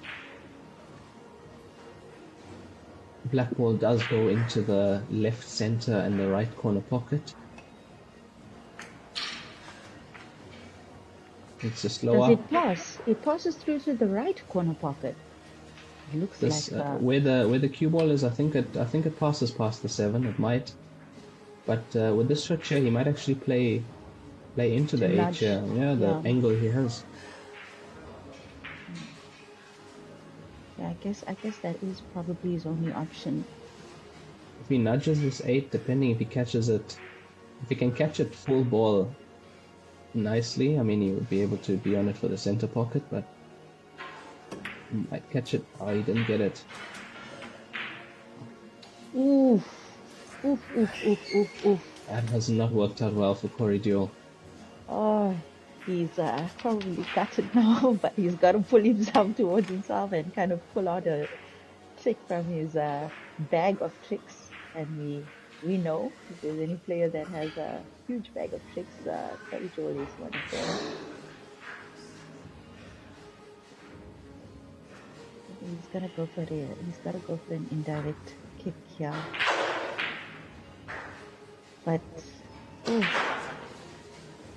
[SPEAKER 2] Black ball does go into the left center and the right corner pocket. It's a slow up.
[SPEAKER 1] Does it pass? It passes through to the right corner pocket. It looks
[SPEAKER 2] this,
[SPEAKER 1] like
[SPEAKER 2] where the cue ball is. I think it passes past the 7. It might, but with this switch here, he might actually play into the 8 here. Yeah, the angle he has.
[SPEAKER 1] Yeah, I guess that is probably his only option.
[SPEAKER 2] If he nudges this 8, depending if he catches it, if he can catch it full ball nicely, I mean, he would be able to be on it for the center pocket, but he might catch it. Oh, he didn't get it.
[SPEAKER 1] Oof. Oof, oof, oof, oof, oof.
[SPEAKER 2] That has not worked out well for Cory Deuel.
[SPEAKER 1] Oh, he's probably got it now, but he's got to pull himself towards himself and kind of pull out a trick from his bag of tricks. And we know if there's any player that has a huge bag of tricks, Cory Deuel is one of them. He's got to go for an indirect kick here. But,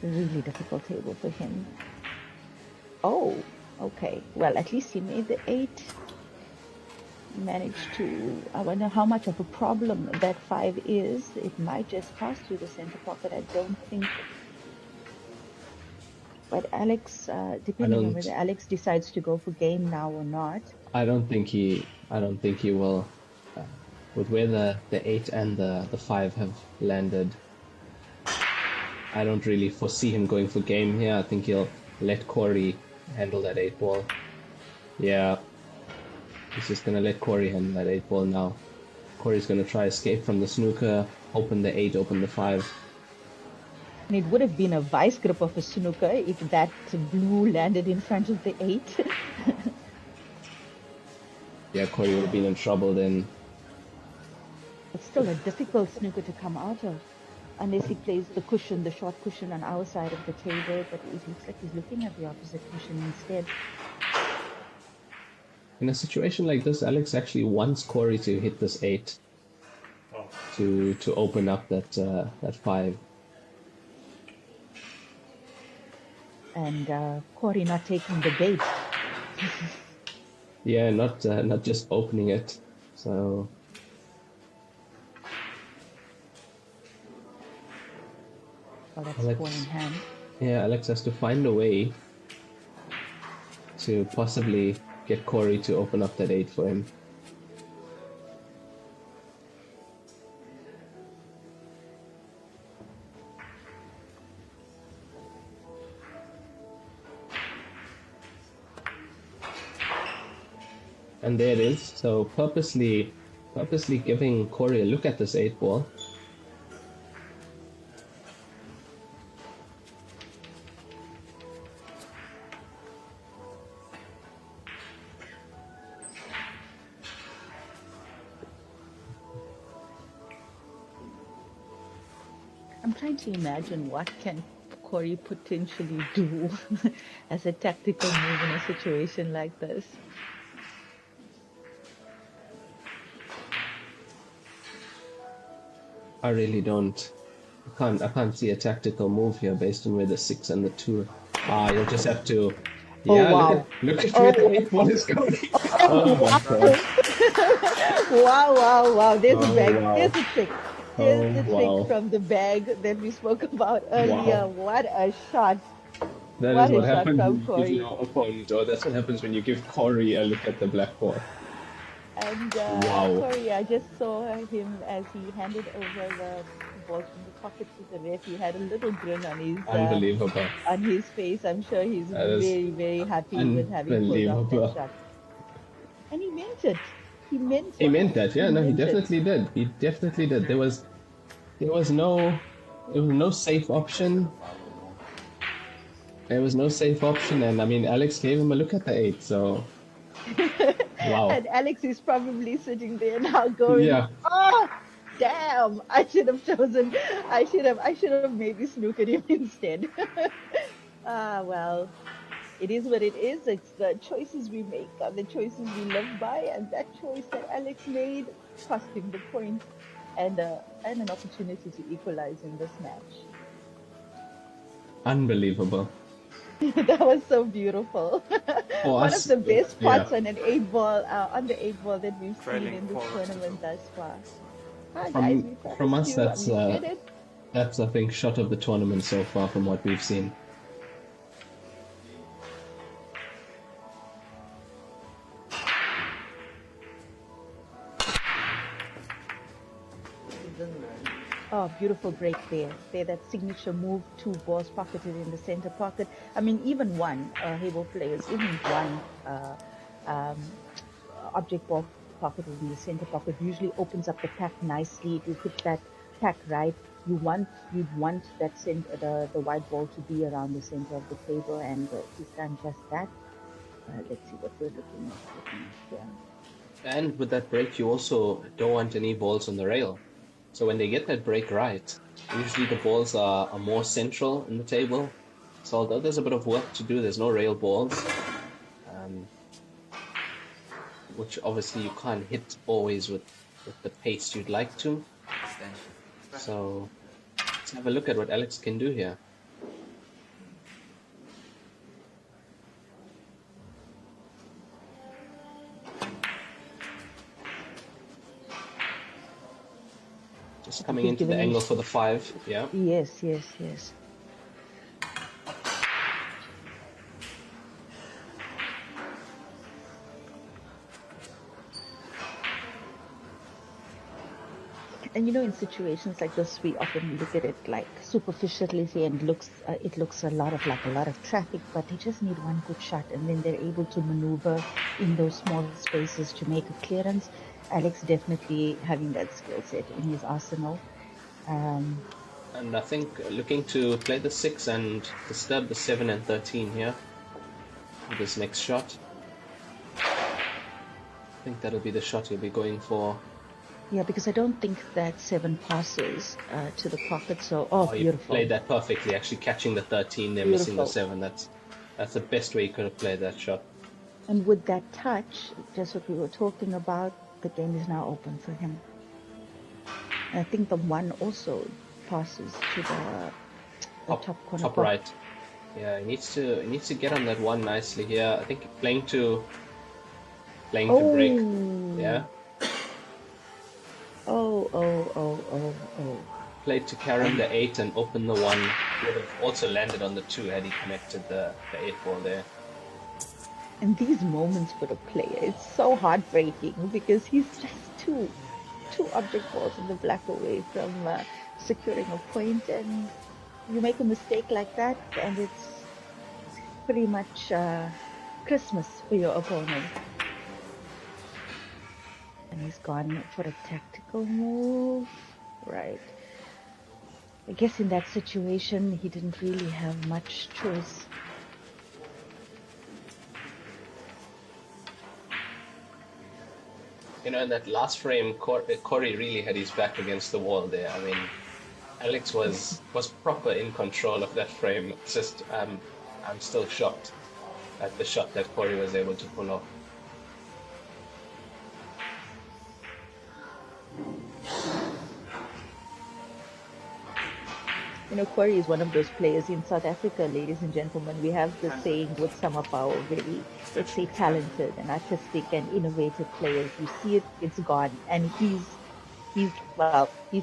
[SPEAKER 1] really difficult table for him. Oh, okay. Well, at least he made the 8. Managed to... I wonder how much of a problem that 5 is. It might just pass through the center pocket. I don't think... But Alex, depending on whether Alex decides to go for game now or not.
[SPEAKER 2] I don't think he will. With where the 8 and the 5 have landed, I don't really foresee him going for game here. I think he'll let Cory handle that 8 ball. Yeah, he's just gonna let Cory handle that 8 ball now. Cory's gonna try escape from the snooker. open the 8, open the 5.
[SPEAKER 1] And it would have been a vice grip of a snooker if that blue landed in front of the 8.
[SPEAKER 2] Yeah, Cory would have been in trouble then.
[SPEAKER 1] It's still a difficult snooker to come out of, unless he plays the cushion, the short cushion on our side of the table, but it looks like he's looking at the opposite cushion instead.
[SPEAKER 2] In a situation like this, Alex actually wants Cory to hit this 8 to open up that 5.
[SPEAKER 1] And Cory not taking the bait.
[SPEAKER 2] Yeah, not just opening it. So
[SPEAKER 1] Well, that's
[SPEAKER 2] Alex,
[SPEAKER 1] 4 in hand.
[SPEAKER 2] yeah, Alex has to find a way to possibly get Cory to open up that 8 for him. And there it is. So purposely giving Cory a look at this 8 ball.
[SPEAKER 1] I'm trying to imagine what can Cory potentially do as a tactical move in a situation like this.
[SPEAKER 2] I really don't. I can't see a tactical move here based on where the 6 and the 2. You'll just have to. Yeah,
[SPEAKER 1] wow.
[SPEAKER 2] look at where the 8 ball is going. Oh my god.
[SPEAKER 1] Wow. There's a bag.
[SPEAKER 2] Wow.
[SPEAKER 1] There's a trick. There's the trick from the bag that we spoke about earlier.
[SPEAKER 2] Wow.
[SPEAKER 1] What a shot.
[SPEAKER 2] That
[SPEAKER 1] What
[SPEAKER 2] is what
[SPEAKER 1] a shot
[SPEAKER 2] happens
[SPEAKER 1] from
[SPEAKER 2] when you
[SPEAKER 1] Cory.
[SPEAKER 2] give your opponent, or that's what happens when you give Cory a look at the black ball.
[SPEAKER 1] And
[SPEAKER 2] Wow.
[SPEAKER 1] Cory, I just saw him as he handed over the ball from the pocket to the ref. He had a little grin on his
[SPEAKER 2] Unbelievable.
[SPEAKER 1] On his face. I'm sure he's very, very happy with having pulled off that shot. And he meant it. He meant it.
[SPEAKER 2] He meant that. Yeah, no, he definitely did. He definitely did. There was no safe option. There was no safe option, and I mean, Alex gave him a look at the 8, so wow.
[SPEAKER 1] And Alex is probably sitting there now going, oh, damn, I should have maybe snookered him instead. Well, it is what it is. It's the choices we make are the choices we live by, and that choice that Alex made cost him the point and an opportunity to equalize in this match.
[SPEAKER 2] Unbelievable.
[SPEAKER 1] That was so beautiful. One of the best spots on an 8 ball, on the 8 ball that we've seen in this tournament thus far.
[SPEAKER 2] From us, that's I think shot of the tournament so far from what we've seen.
[SPEAKER 1] Oh, beautiful break there. That signature move, 2 balls pocketed in the center pocket. I mean, even one, Heyball players, even one object ball pocketed in the center pocket usually opens up the pack nicely. If you hit that pack right, you'd want that the white ball to be around the center of the table, and he's done just that. Let's see what we're looking at here.
[SPEAKER 2] And with that break, you also don't want any balls on the rail. So when they get that break right, usually the balls are more central in the table. So although there's a bit of work to do, there's no rail balls, which obviously you can't hit always with the pace you'd like to. So let's have a look at what Alex can do here. Just coming into the angle for the 5, yeah.
[SPEAKER 1] Yes. And in situations like this, we often look at it like superficially and it looks a lot of traffic, but they just need one good shot, and then they're able to maneuver in those small spaces to make a clearance. Alex definitely having that skill set in his arsenal. Um,
[SPEAKER 2] And I think looking to play the 6 and disturb the 7 and 13 here with this next shot. I think that'll be the shot he'll be going for.
[SPEAKER 1] yeah, because I don't think that 7 passes to the pocket. So,
[SPEAKER 2] Oh, you
[SPEAKER 1] beautiful.
[SPEAKER 2] played that perfectly, actually catching the 13 there, missing the 7. That's the best way you could have played that shot.
[SPEAKER 1] And with that touch, just what we were talking about, the game is now open for him. And I think the 1 also passes to the top corner.
[SPEAKER 2] Top right. Yeah, he needs to get on that 1 nicely here. I think playing to break. Yeah.
[SPEAKER 1] Oh.
[SPEAKER 2] Played to Karen the 8 and open the 1. He would have also landed on the 2 had he connected the 8 ball there.
[SPEAKER 1] And these moments for the player, it's so heartbreaking because he's just two object balls in the black away from securing a point, and you make a mistake like that, and it's pretty much Christmas for your opponent. And he's gone for a tactical move, right? I guess in that situation, he didn't really have much choice.
[SPEAKER 2] You know, in that last frame, Cory really had his back against the wall there. I mean, Alex was proper in control of that frame. It's just, I'm still shocked at the shot that Cory was able to pull off.
[SPEAKER 1] You know, Cory is one of those players in South Africa, ladies and gentlemen. We have this saying with some of our very, let's say, talented and artistic and innovative players. You see it, it's gone. And he's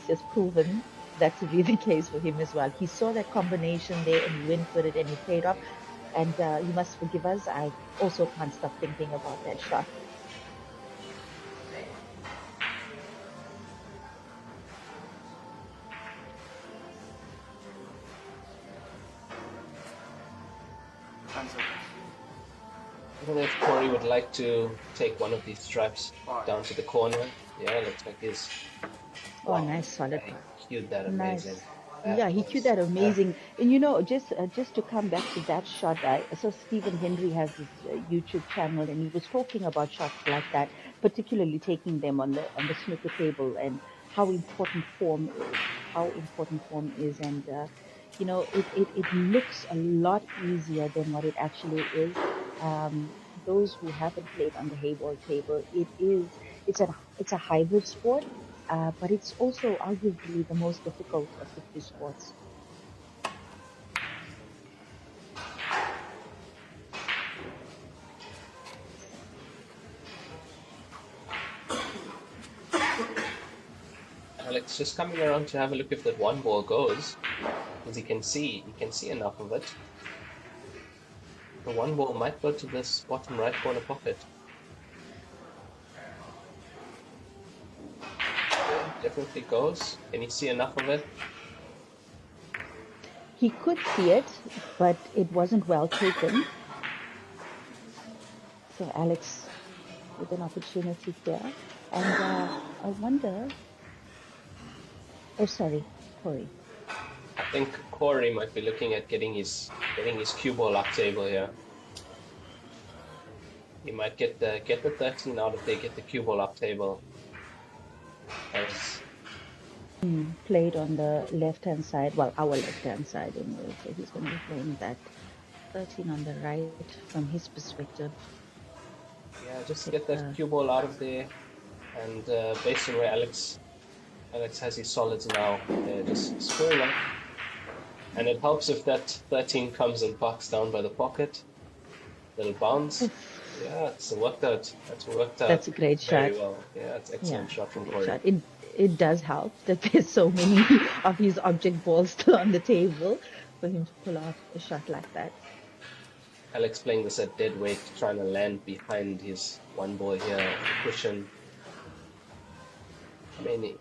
[SPEAKER 1] just proven that to be the case for him as well. He saw that combination there and he went for it and he played off. And you must forgive us. I also can't stop thinking about that shot.
[SPEAKER 2] I don't know if Cory would like to take one of these stripes down to the corner. Yeah, looks like he's...
[SPEAKER 1] Oh, nice, solid.
[SPEAKER 2] He cued that amazing.
[SPEAKER 1] Nice. Yeah, he cued that amazing. And you know, just to come back to that shot, I saw Stephen Henry has this YouTube channel, and he was talking about shots like that, particularly taking them on the snooker table, and how important form is, and you know, it looks a lot easier than what it actually is. Those who haven't played on the Heyball table, it's a hybrid sport. But it's also arguably the most difficult of the two sports.
[SPEAKER 2] Alex just coming around to have a look if that 1 ball goes, because he can see enough of it. The 1 ball might go to this bottom right corner pocket. Definitely goes. Can you see enough of it?
[SPEAKER 1] He could see it, but it wasn't well taken. So Alex with an opportunity here. And I wonder... Oh, sorry, Cory.
[SPEAKER 2] I think Cory might be looking at getting his cue ball up table here. He might get the 13 out if they get the cue ball up table.
[SPEAKER 1] Played on the left-hand side, well, our left-hand side anyway, so he's going to be playing that 13 on the right from his perspective.
[SPEAKER 2] Yeah, just get that cue ball out of there, and based on where Alex has his solids now, just square up. And it helps if that 13 comes and parks down by the pocket. Little bounce. Yeah, it's worked out. That's
[SPEAKER 1] a great shot.
[SPEAKER 2] Well. Yeah, it's excellent shot from Cory.
[SPEAKER 1] It does help that there's so many of his object balls still on the table for him to pull off a shot like that.
[SPEAKER 2] Alex playing this at dead weight, trying to land behind his 1 ball here, the cushion. Many.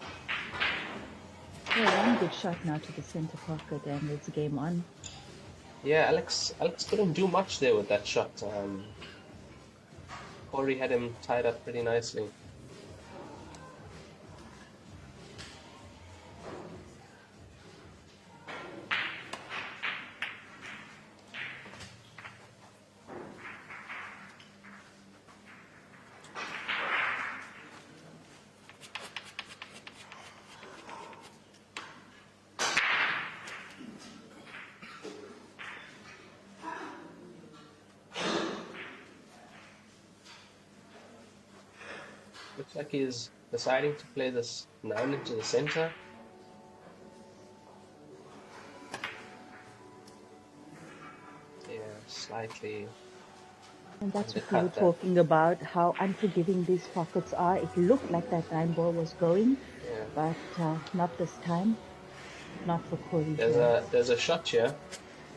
[SPEAKER 1] Yeah, one good shot now to the center pocket, and it's game on.
[SPEAKER 2] Yeah, Alex couldn't do much there with that shot. Cory had him tied up pretty nicely. Looks like he's deciding to play this 9 into the center. Yeah, slightly
[SPEAKER 1] And that's what we were
[SPEAKER 2] undercut that.
[SPEAKER 1] talking about, how unforgiving these pockets are. It looked like that 9 ball was going,
[SPEAKER 2] Yeah.
[SPEAKER 1] but not this time. Not for Cory
[SPEAKER 2] There's
[SPEAKER 1] here.
[SPEAKER 2] a shot here.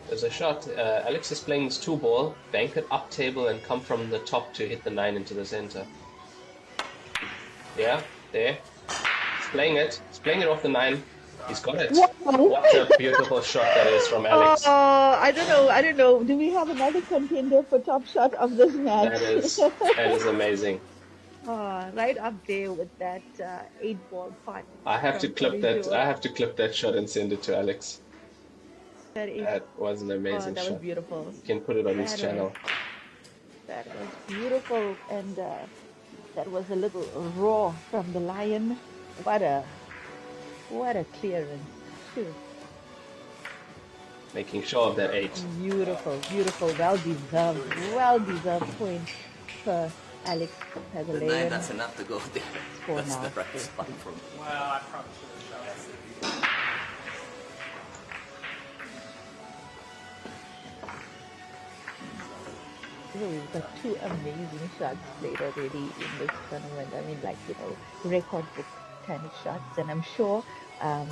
[SPEAKER 2] There's a shot. Alex is playing this 2 ball, bank it up table and come from the top to hit the 9 into the center. Yeah, there. He's playing it. He's playing it off the 9. He's got it.
[SPEAKER 1] Wow.
[SPEAKER 2] What a beautiful shot that is from Alex.
[SPEAKER 1] Oh, I don't know. Do we have another contender for top shot of this match?
[SPEAKER 2] That is amazing.
[SPEAKER 1] Oh, right up there with that 8 ball pot.
[SPEAKER 2] I have to
[SPEAKER 1] from
[SPEAKER 2] clip
[SPEAKER 1] Cory
[SPEAKER 2] that.
[SPEAKER 1] Deuel.
[SPEAKER 2] I have to clip that shot and send it to Alex.
[SPEAKER 1] That
[SPEAKER 2] was an amazing
[SPEAKER 1] that
[SPEAKER 2] shot.
[SPEAKER 1] was beautiful.
[SPEAKER 2] You can put it on his channel.
[SPEAKER 1] That was beautiful, and that was a little raw from the Lion. What a clearance too.
[SPEAKER 2] Making sure of that 8.
[SPEAKER 1] Beautiful, well deserved point for Alex
[SPEAKER 4] The 9,
[SPEAKER 1] Pagulayan.
[SPEAKER 4] that's enough to go there.
[SPEAKER 1] Score
[SPEAKER 4] That's
[SPEAKER 1] now.
[SPEAKER 4] the right spot for me.
[SPEAKER 3] Well, I probably should have shot it.
[SPEAKER 1] So we've got 2 amazing shots played already in this tournament. I mean, like, record book kind of shots. And I'm sure our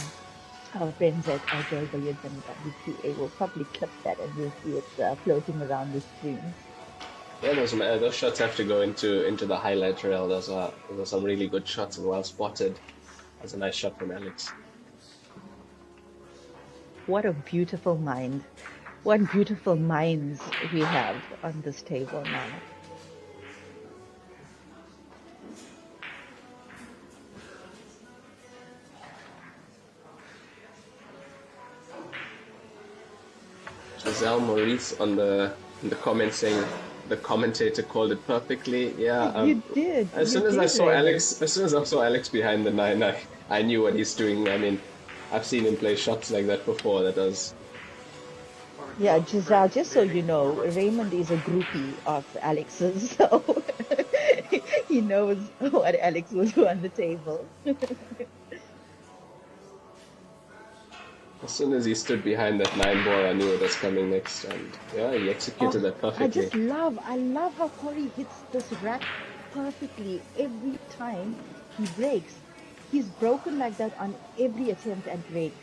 [SPEAKER 1] friends at Joy Billiards and WTA will probably clip that and we'll see it floating around the screen.
[SPEAKER 2] Yeah, those shots have to go into the highlight reel. Those are some really good shots and well spotted. That's a nice shot from Alex.
[SPEAKER 1] What a beautiful mind. What beautiful minds we have on this table now.
[SPEAKER 2] Giselle Maurice in the comments saying the commentator called it perfectly. Yeah,
[SPEAKER 1] You did.
[SPEAKER 2] As soon as I saw Alex behind the 9, I knew what he's doing. I mean, I've seen him play shots like that before. That was.
[SPEAKER 1] Yeah, Giselle, just so you know, Raymond is a groupie of Alex's, so he knows what Alex will do on the table.
[SPEAKER 2] As soon as he stood behind that 9 ball, I knew what was coming next, and yeah, he executed that perfectly.
[SPEAKER 1] I love how Cory hits this rack perfectly every time he breaks. He's broken like that on every attempt at break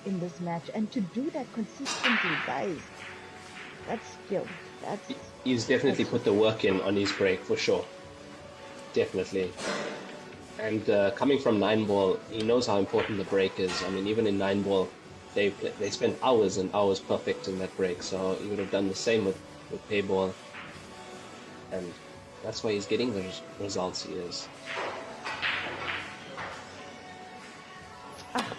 [SPEAKER 1] in this match, and to do that consistently, guys, that's skill.
[SPEAKER 2] He's definitely put the work in on his break for sure. Definitely. And coming from 9 ball, he knows how important the break is. I mean, even in 9 ball, they spend hours and hours perfecting that break. So he would have done the same with Heyball, and that's why he's getting the results he is.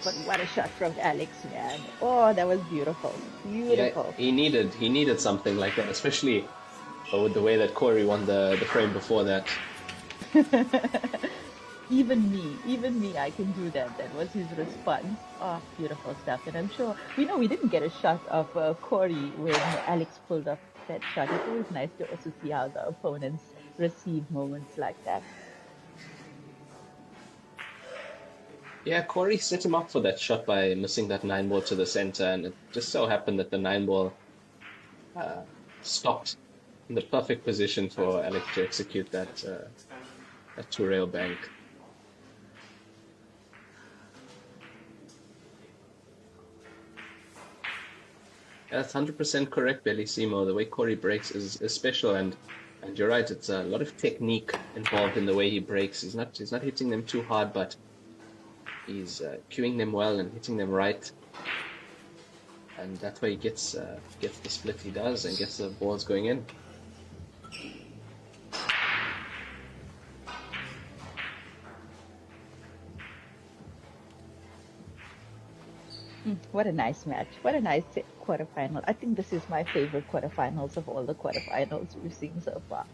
[SPEAKER 1] But what a shot from Alex, man. Oh, that was beautiful. Beautiful.
[SPEAKER 2] Yeah, he needed something like that, especially with the way that Cory won the frame before that.
[SPEAKER 1] Even me, I can do that. That was his response. Oh, beautiful stuff. And I'm sure, we didn't get a shot of Cory when Alex pulled off that shot. It's always nice to also see how the opponents receive moments like that.
[SPEAKER 2] Yeah, Cory set him up for that shot by missing that 9 ball to the center, and it just so happened that the 9 ball stopped in the perfect position for Alex to execute that 2-rail bank. That's 100% correct, Bellissimo. The way Cory breaks is special, and you're right. It's a lot of technique involved in the way he breaks. He's not hitting them too hard, but he's cueing them well and hitting them right, and that's why he gets the split he does and gets the balls going in.
[SPEAKER 1] What a nice match. What a nice quarterfinal. I think this is my favorite quarterfinals of all the quarterfinals we've seen so far.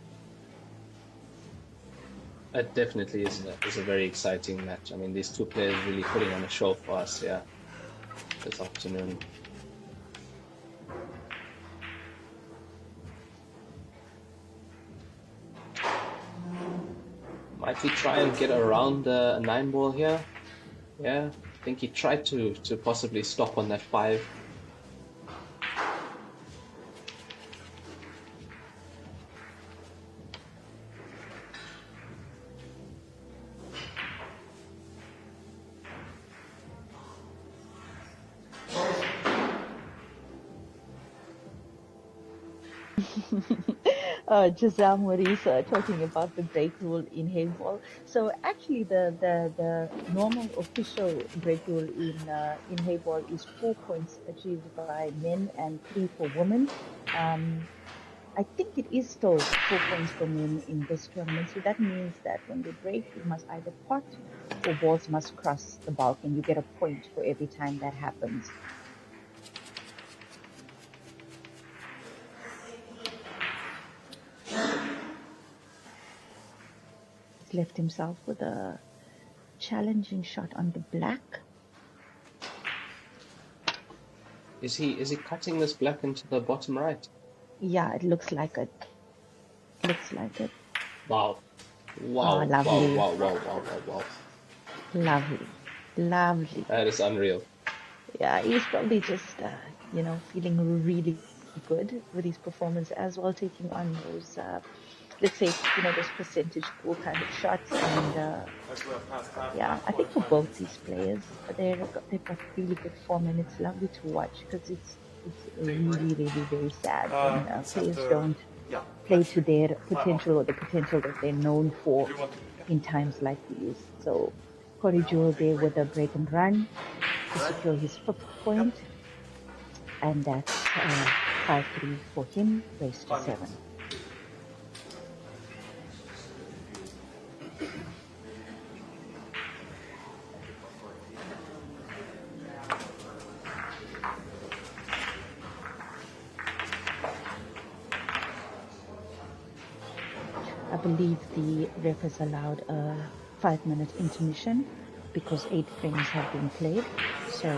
[SPEAKER 2] It definitely is a very exciting match. I mean, these two players really putting on a show for us, yeah, this afternoon. Might he try and get around the 9 ball here? Yeah, I think he tried to possibly stop on that 5.
[SPEAKER 1] Giselle Maurice talking about the break rule in Heyball. So actually, the normal official break rule in Heyball is 4 points achieved by men and 3 for women. I think it is still 4 points for men in this tournament. So that means that when they break, you must either pot or balls must cross the bulk, and you get a point for every time that happens. He's left himself with a challenging shot on the black.
[SPEAKER 2] Is he cutting this black into the bottom right?
[SPEAKER 1] Yeah, it looks like it. Looks like it.
[SPEAKER 2] Wow.
[SPEAKER 1] Oh,
[SPEAKER 2] Wow,
[SPEAKER 1] lovely.
[SPEAKER 2] wow.
[SPEAKER 1] Lovely. Lovely.
[SPEAKER 2] That is unreal.
[SPEAKER 1] Yeah, he's probably just, feeling really good with his performance as well, taking on those, let's say, those percentage pool kind of shots. And yeah, I think for both these players, they've got really good form, and it's lovely to watch because it's really, really very sad when players don't play to their potential or the potential that they're known for in times like these. So Cory Deuel there with a break and run to secure his 5th point, and that's 5-3 for him, race to 7. I believe the ref has allowed a 5-minute intermission because 8 frames have been played. So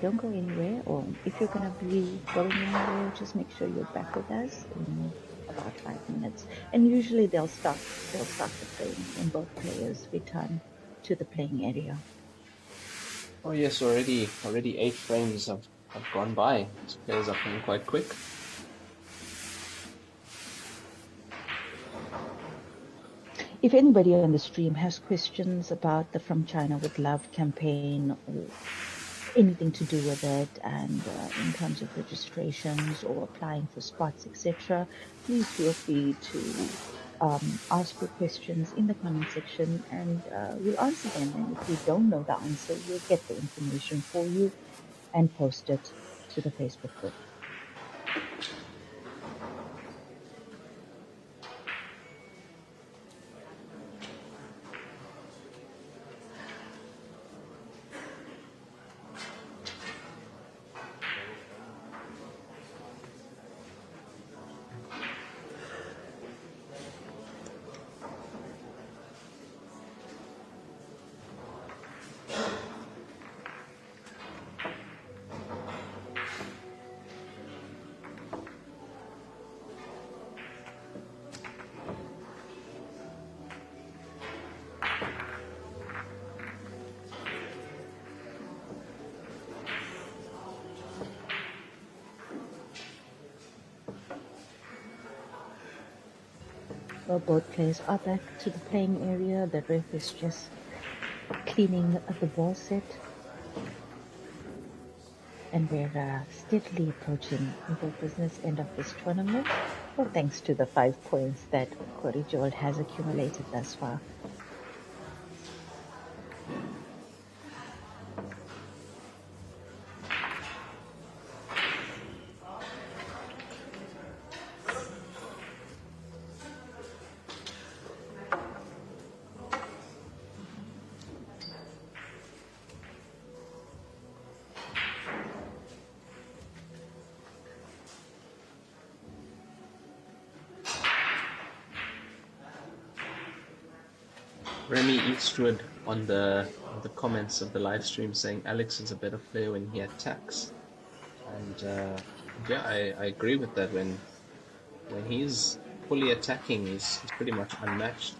[SPEAKER 1] don't go anywhere, or if you're going to be going anywhere, just make sure you're back with us in about 5 minutes. And usually they'll start the frame when both players return to the playing area.
[SPEAKER 2] Oh yes, already 8 frames have gone by. These players are playing quite quick.
[SPEAKER 1] If anybody on the stream has questions about the From China with Love campaign or anything to do with it, and in terms of registrations or applying for spots, etc., please feel free to ask your questions in the comment section, and we'll answer them. And if we don't know the answer, we'll get the information for you and post it to the Facebook group. Well, both players are back to the playing area. The ref is just cleaning the ball set. And we're steadily approaching the business end of this tournament. Well, thanks to the 5 points that Cory Deuel has accumulated thus far.
[SPEAKER 2] Remy Eastwood on the comments of the live stream saying Alex is a better player when he attacks, and yeah, I agree with that. When he's fully attacking, he's pretty much unmatched.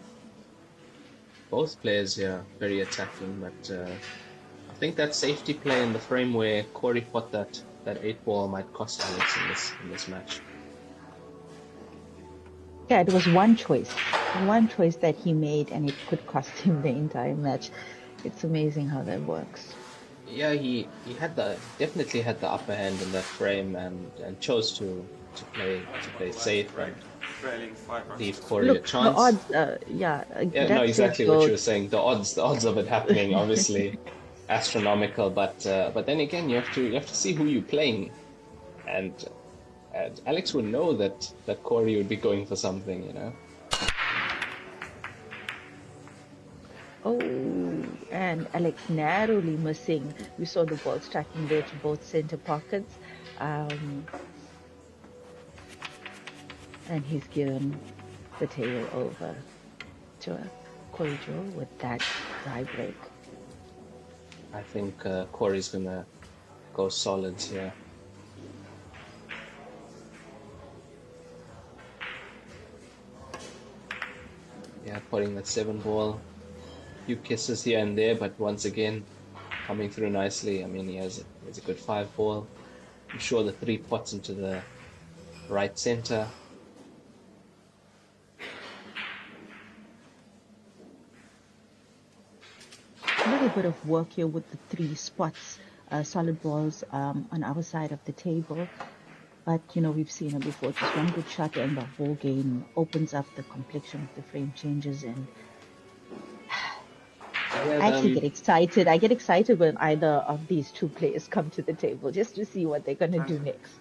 [SPEAKER 2] Both players here very attacking, but I think that safety play in the frame where Cory fought that 8-ball might cost Alex in this match.
[SPEAKER 1] Yeah, it was one choice that he made, and it could cost him the entire match. It's amazing how that works.
[SPEAKER 2] Yeah, he definitely had the upper hand in that frame and chose to play safe and leave Cory a chance.
[SPEAKER 1] The odds,
[SPEAKER 2] Yeah, no, exactly what you were saying. The odds of it happening, obviously astronomical. But then again, you have to see who you're playing, and Alex would know that Cory would be going for something, you know.
[SPEAKER 1] Oh, and Alex narrowly missing. We saw the ball striking there to both center pockets. And he's given the table over to Cory Deuel with that dry break.
[SPEAKER 2] I think Cory's gonna go solids here. Yeah, putting that 7-ball. Few kisses here and there, but once again, coming through nicely. I mean, he has a good 5-ball. I'm sure the 3 pots into the right center.
[SPEAKER 1] A little bit of work here with the 3 spots, solid balls on our side of the table. But, you know, we've seen it before. Just one good shot and the whole game opens up, the complexion of the frame changes. And I actually get excited. I get excited when either of these 2 players come to the table just to see what they're going to do next.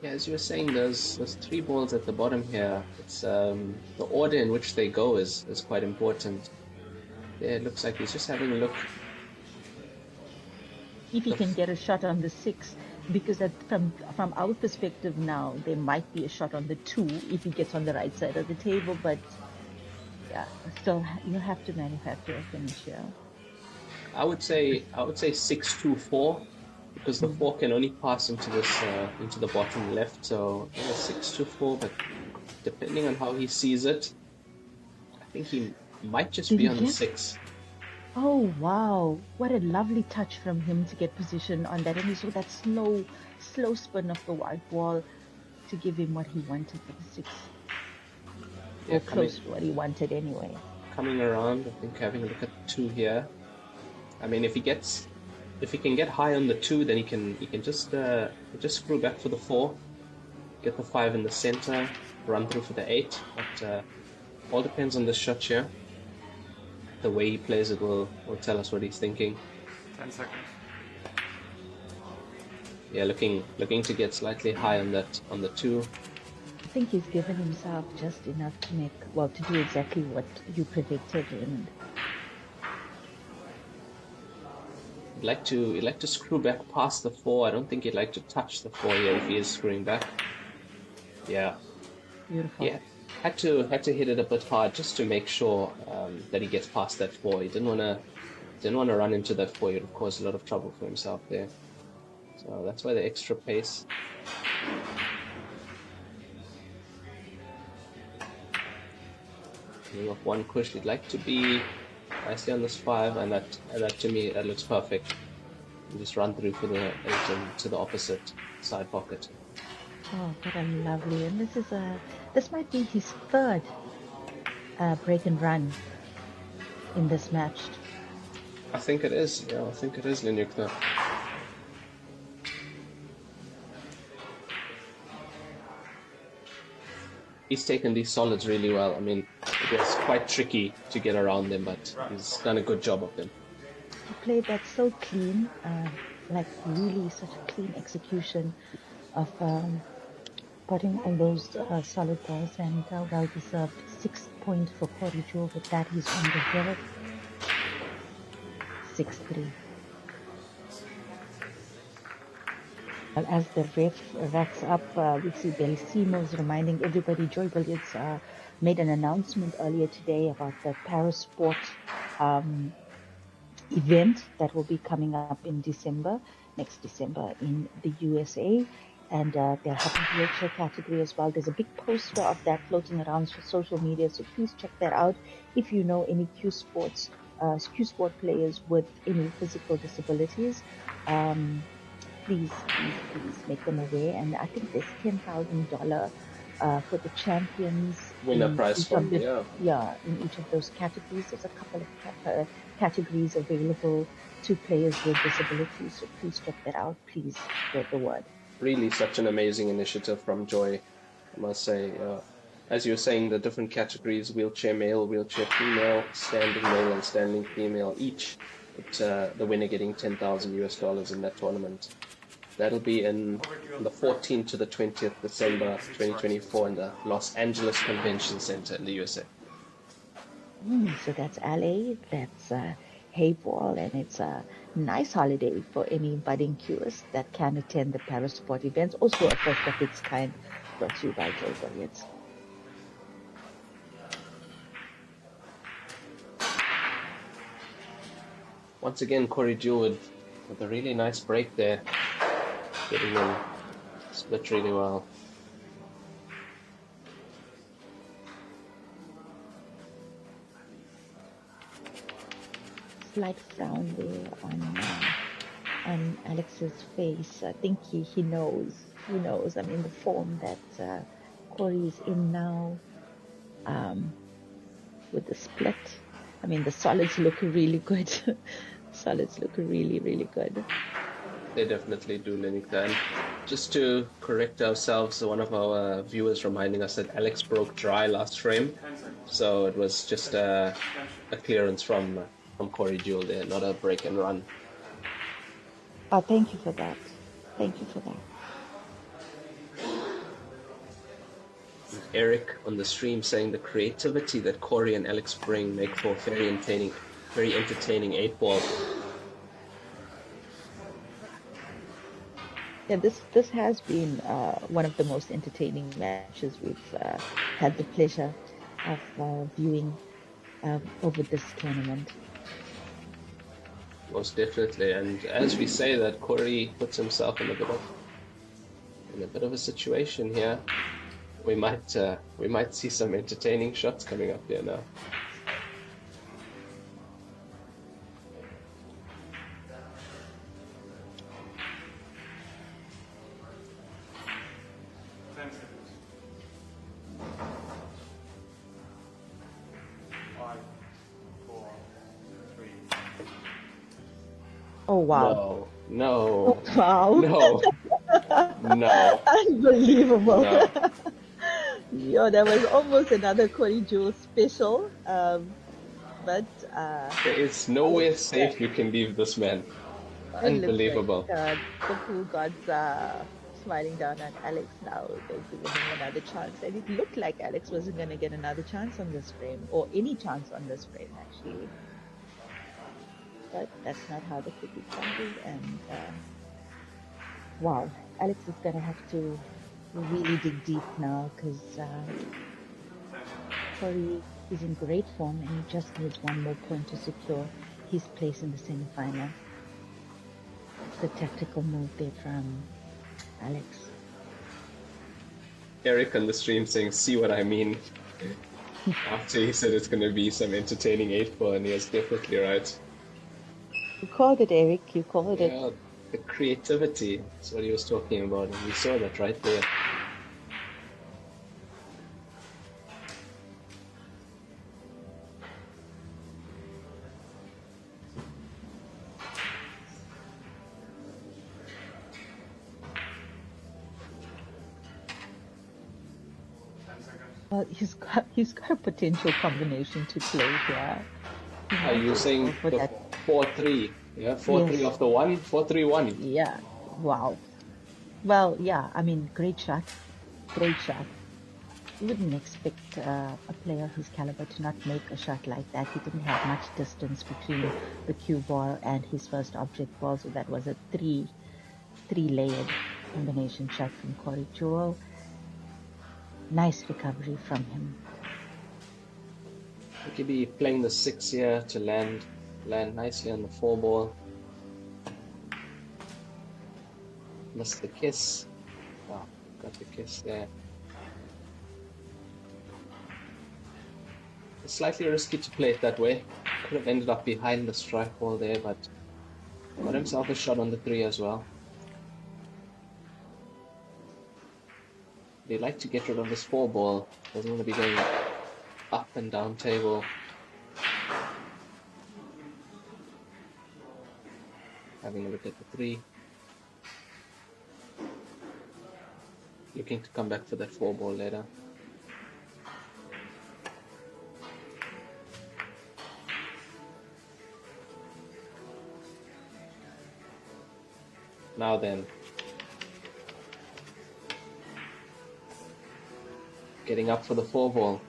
[SPEAKER 2] Yeah, as you were saying, there's 3 balls at the bottom here. It's the order in which they go is quite important. There, it looks like he's just having a look.
[SPEAKER 1] If he can get a shot on the 6, because from our perspective now, there might be a shot on the 2 if he gets on the right side of the table, but yeah, still you have to manufacture a finish here.
[SPEAKER 2] I would say 6-2-4, because the 4 can only pass into this into the bottom left. So yeah, 6-4, but depending on how he sees it, I think he might just be on the 6.
[SPEAKER 1] Oh wow, what a lovely touch from him to get position on that, and he saw that slow spin of the white ball to give him what he wanted for the 6. Yeah, or close to what he wanted anyway.
[SPEAKER 2] Coming around, I think having a look at the 2 here. I mean, if he can get high on the 2, then he can just screw back for the 4, get the 5 in the center, run through for the 8. But all depends on the shot here. The way he plays it will tell us what he's thinking.
[SPEAKER 3] 10 seconds.
[SPEAKER 2] Yeah, looking to get slightly high on the 2.
[SPEAKER 1] I think he's given himself just enough to do exactly what you predicted. And
[SPEAKER 2] he'd like to screw back past the 4. I don't think he'd like to touch the 4 here if he is screwing back. Yeah.
[SPEAKER 1] Beautiful.
[SPEAKER 2] Yeah. Had to hit it a bit hard just to make sure that he gets past that 4. He didn't want to run into that 4. It would cause a lot of trouble for himself there. So that's why the extra pace. Of 1 push, he'd like to be nicely on this 5, and that to me that looks perfect. You just run through for the 8 to the opposite side pocket.
[SPEAKER 1] Oh, what a lovely! And this might be his 3rd break and run in this match.
[SPEAKER 2] I think it is. Yeah, I think it is, Linyukta. He's taken these solids really well. I mean, it was quite tricky to get around them, but he's done a good job of them.
[SPEAKER 1] He played that so clean, like really such a clean execution of putting all those solid balls, and well deserved 6 points for Cory Deuel. With that, he's on the hill. 6-3. As the ref racks up, we see Belcimo's reminding everybody. Joy Billiards made an announcement earlier today about the Parasport event that will be coming up in next December in the USA. and they're having wheelchair category as well. There's a big poster of that floating around social media, so please check that out. If you know any Q sport players with any physical disabilities, please make them aware. And I think there's $10,000 for the champions
[SPEAKER 2] Winner
[SPEAKER 1] in
[SPEAKER 2] prize
[SPEAKER 1] each of
[SPEAKER 2] fund,
[SPEAKER 1] the
[SPEAKER 2] yeah.
[SPEAKER 1] in each of those categories. There's a couple of categories available to players with disabilities, so please check that out. Please spread the word.
[SPEAKER 2] Really such an amazing initiative from Joy, I must say. As you were saying, the different categories: wheelchair male, wheelchair female, standing male and standing female each, but the winner getting $10,000 in that tournament. That'll be in the 14th to the 20th December 2024 in the Los Angeles Convention Center in the USA.
[SPEAKER 1] So that's LA, that's Heyball, and it's a nice holiday for any budding Qers that can attend the Parasport events. Also a first of its kind, brought to you by Joy Billiards.
[SPEAKER 2] Once again, Cory Deuel with a really nice break there, getting them split really well.
[SPEAKER 1] Slight frown there on Alex's face. I think he knows. He knows. I mean, the form that Cory is in now, with the split. I mean, the solids look really good. Solids look really, really good.
[SPEAKER 2] They definitely do, Lenika. And just to correct ourselves, one of our viewers reminding us that Alex broke dry last frame, so it was just a clearance from Cory Deuel there, not a break and run.
[SPEAKER 1] Oh, thank you for that. Thank you for that.
[SPEAKER 2] Eric on the stream saying the creativity that Cory and Alex bring make for very entertaining 8-ball.
[SPEAKER 1] Yeah, this has been one of the most entertaining matches we've had the pleasure of viewing over this tournament.
[SPEAKER 2] Most definitely, and as we say that, Cory puts himself in a bit of a situation here. We might see some entertaining shots coming up there now.
[SPEAKER 1] Oh wow!
[SPEAKER 2] No.
[SPEAKER 1] Oh, wow!
[SPEAKER 2] No.
[SPEAKER 1] Unbelievable!
[SPEAKER 2] No.
[SPEAKER 1] Yo, that was almost another Cory Deuel special. But
[SPEAKER 2] there is nowhere safe you can leave this man. Unbelievable.
[SPEAKER 1] Like, the pool gods smiling down at Alex now. They're giving him another chance, and it looked like Alex wasn't going to get another chance on this frame, or any chance on this frame actually. But that's not how the cookie crumbled, and wow, Alex is going to have to really dig deep now, because Cory is in great form and he just needs one more point to secure his place in the semi-final. It's a tactical move there from Alex.
[SPEAKER 2] Eric on the stream saying, see what I mean? After he said it's going to be some entertaining 8-ball, and he was definitely right.
[SPEAKER 1] You called it, Eric. You called it.
[SPEAKER 2] Yeah, the creativity is what he was talking about, and we saw that right there.
[SPEAKER 1] Well, he's got a potential combination to play here.
[SPEAKER 2] Are you saying the 4-3? Yeah, 4-3
[SPEAKER 1] Yes.
[SPEAKER 2] off the 1, 4-3-1.
[SPEAKER 1] Yeah. Wow. Well, yeah. I mean, great shot. Great shot. You wouldn't expect a player his caliber to not make a shot like that. He didn't have much distance between the cue ball and his first object ball, so that was a three-layered combination shot from Cory Deuel. Nice recovery from him.
[SPEAKER 2] He could be playing the 6 here to land nicely on the 4 ball. Missed the kiss. Wow, got the kiss there. It's slightly risky to play it that way. Could have ended up behind the strike ball there, but got himself a shot on the 3 as well. He'd like to get rid of this 4 ball. Doesn't want to be going up and down table. Having a look at the 3. Looking to come back for that 4 ball later. Now then. Getting up for the 4 ball.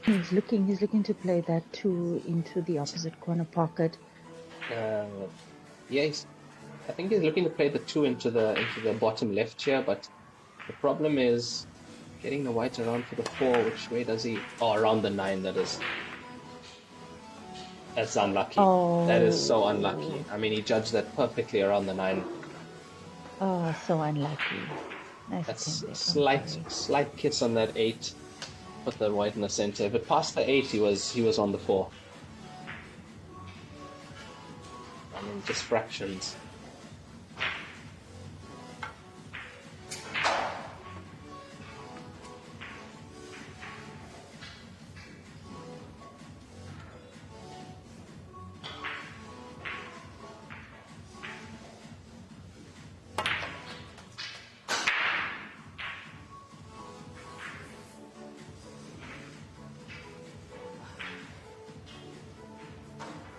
[SPEAKER 1] He's looking to play that 2 into the opposite corner pocket.
[SPEAKER 2] Yeah, I think he's looking to play the 2 into the bottom left here, but the problem is getting the white around for the 4. Which way does he? Oh, around the 9, that is. That's unlucky.
[SPEAKER 1] Oh.
[SPEAKER 2] That is so unlucky. I mean, he judged that perfectly around the 9.
[SPEAKER 1] Oh, so unlucky. Nice.
[SPEAKER 2] That's slight kiss on that 8. Put the white in the center. If it passed the 8, he was on the 4. I mean, just fractions.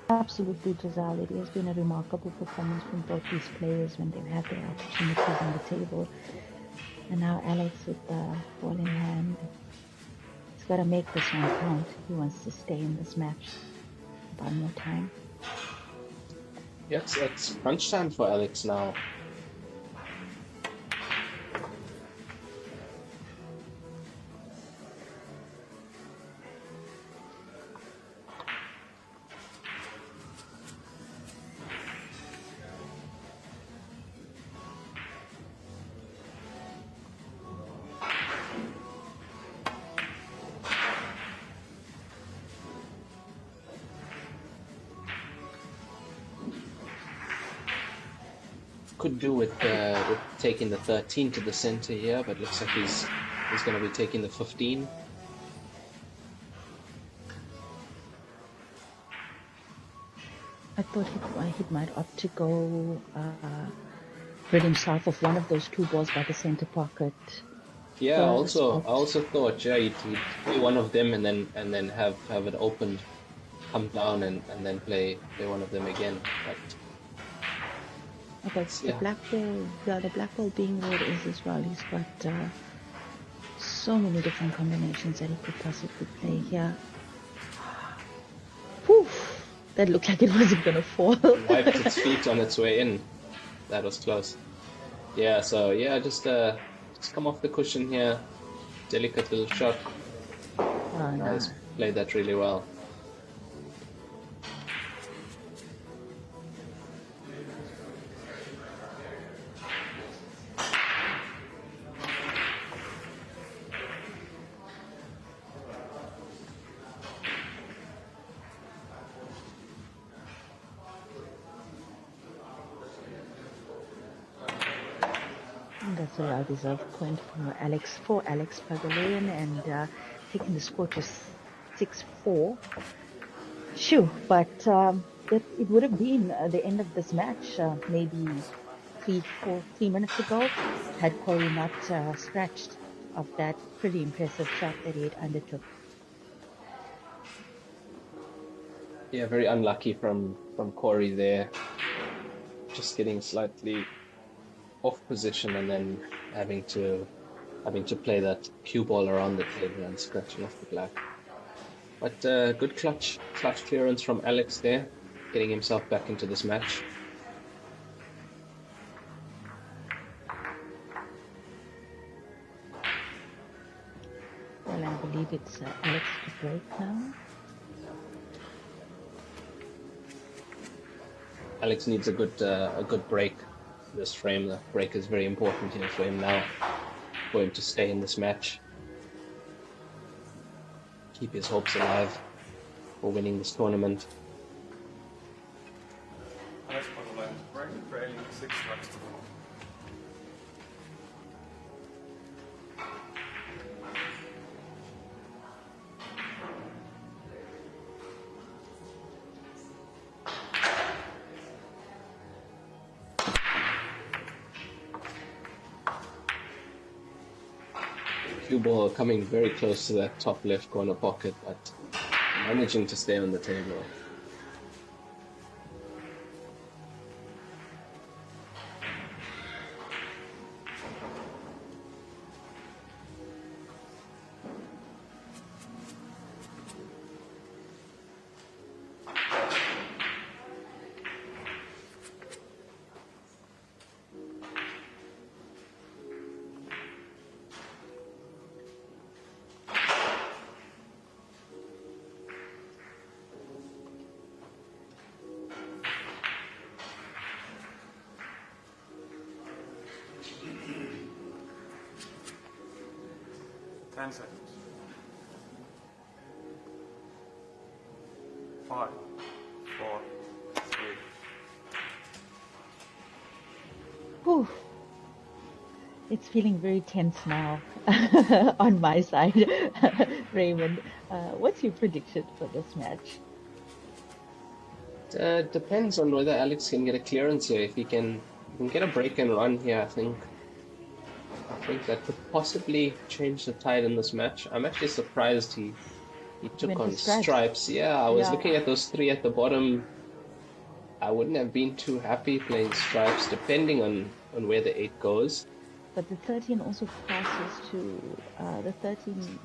[SPEAKER 1] Absolutely, Giselle. It has been a remarkable performance from both these players when they've had their opportunities on the table. And now Alex with the ball in hand. He's got to make this one count. He wants to stay in this match. About more time.
[SPEAKER 2] Yeah, it's crunch time for Alex now. Could do with taking the 13 to the center here, but looks like he's going to be taking the 15.
[SPEAKER 1] I thought he might opt to go rid himself of one of those 2 balls by the center pocket.
[SPEAKER 2] Yeah, I also thought he'd play one of them and then have it opened, come down and then play one of them again. But
[SPEAKER 1] okay, the black ball being where it is as well. He's got so many different combinations that he could possibly play here. Whew, that looked like it wasn't gonna fall.
[SPEAKER 2] Wiped its feet on its way in. That was close. Yeah, so yeah, just come off the cushion here. Delicate little shot.
[SPEAKER 1] Oh,
[SPEAKER 2] nice. Played that really well.
[SPEAKER 1] That's a well-deserved point for Alex Pagulayan, and taking the score to 6-4. Shoo, but it would have been the end of this match maybe 3 minutes ago had Cory not scratched of that pretty impressive shot that he had undertook.
[SPEAKER 2] Yeah, very unlucky from Cory there. Just getting slightly off position and then having to play that cue ball around the table and scratching off the black. But good clutch clearance from Alex there, getting himself back into this match.
[SPEAKER 1] Well, I believe it's Alex to break now.
[SPEAKER 2] Alex needs a good break this frame. The break is very important here for him now, for him to stay in this match, keep his hopes alive for winning this tournament.
[SPEAKER 3] Alex Pagulayan's break, trailing 6 strikes to 4.
[SPEAKER 2] Cue ball coming very close to that top left corner pocket, but managing to stay on the table.
[SPEAKER 3] Ten seconds. 5, 4, 3.
[SPEAKER 1] Whew. It's feeling very tense now on my side. Raymond, what's your prediction for this match?
[SPEAKER 2] Depends on whether Alex can get a clearance here. If he can get a break and run here, I think that could possibly change the tide in this match. I'm actually surprised he took
[SPEAKER 1] Went
[SPEAKER 2] on
[SPEAKER 1] for stripes.
[SPEAKER 2] stripes. Yeah, I was
[SPEAKER 1] Yeah.
[SPEAKER 2] looking at those 3 at the bottom. I wouldn't have been too happy playing stripes, depending on where the 8 goes.
[SPEAKER 1] But the 13 also passes to the 13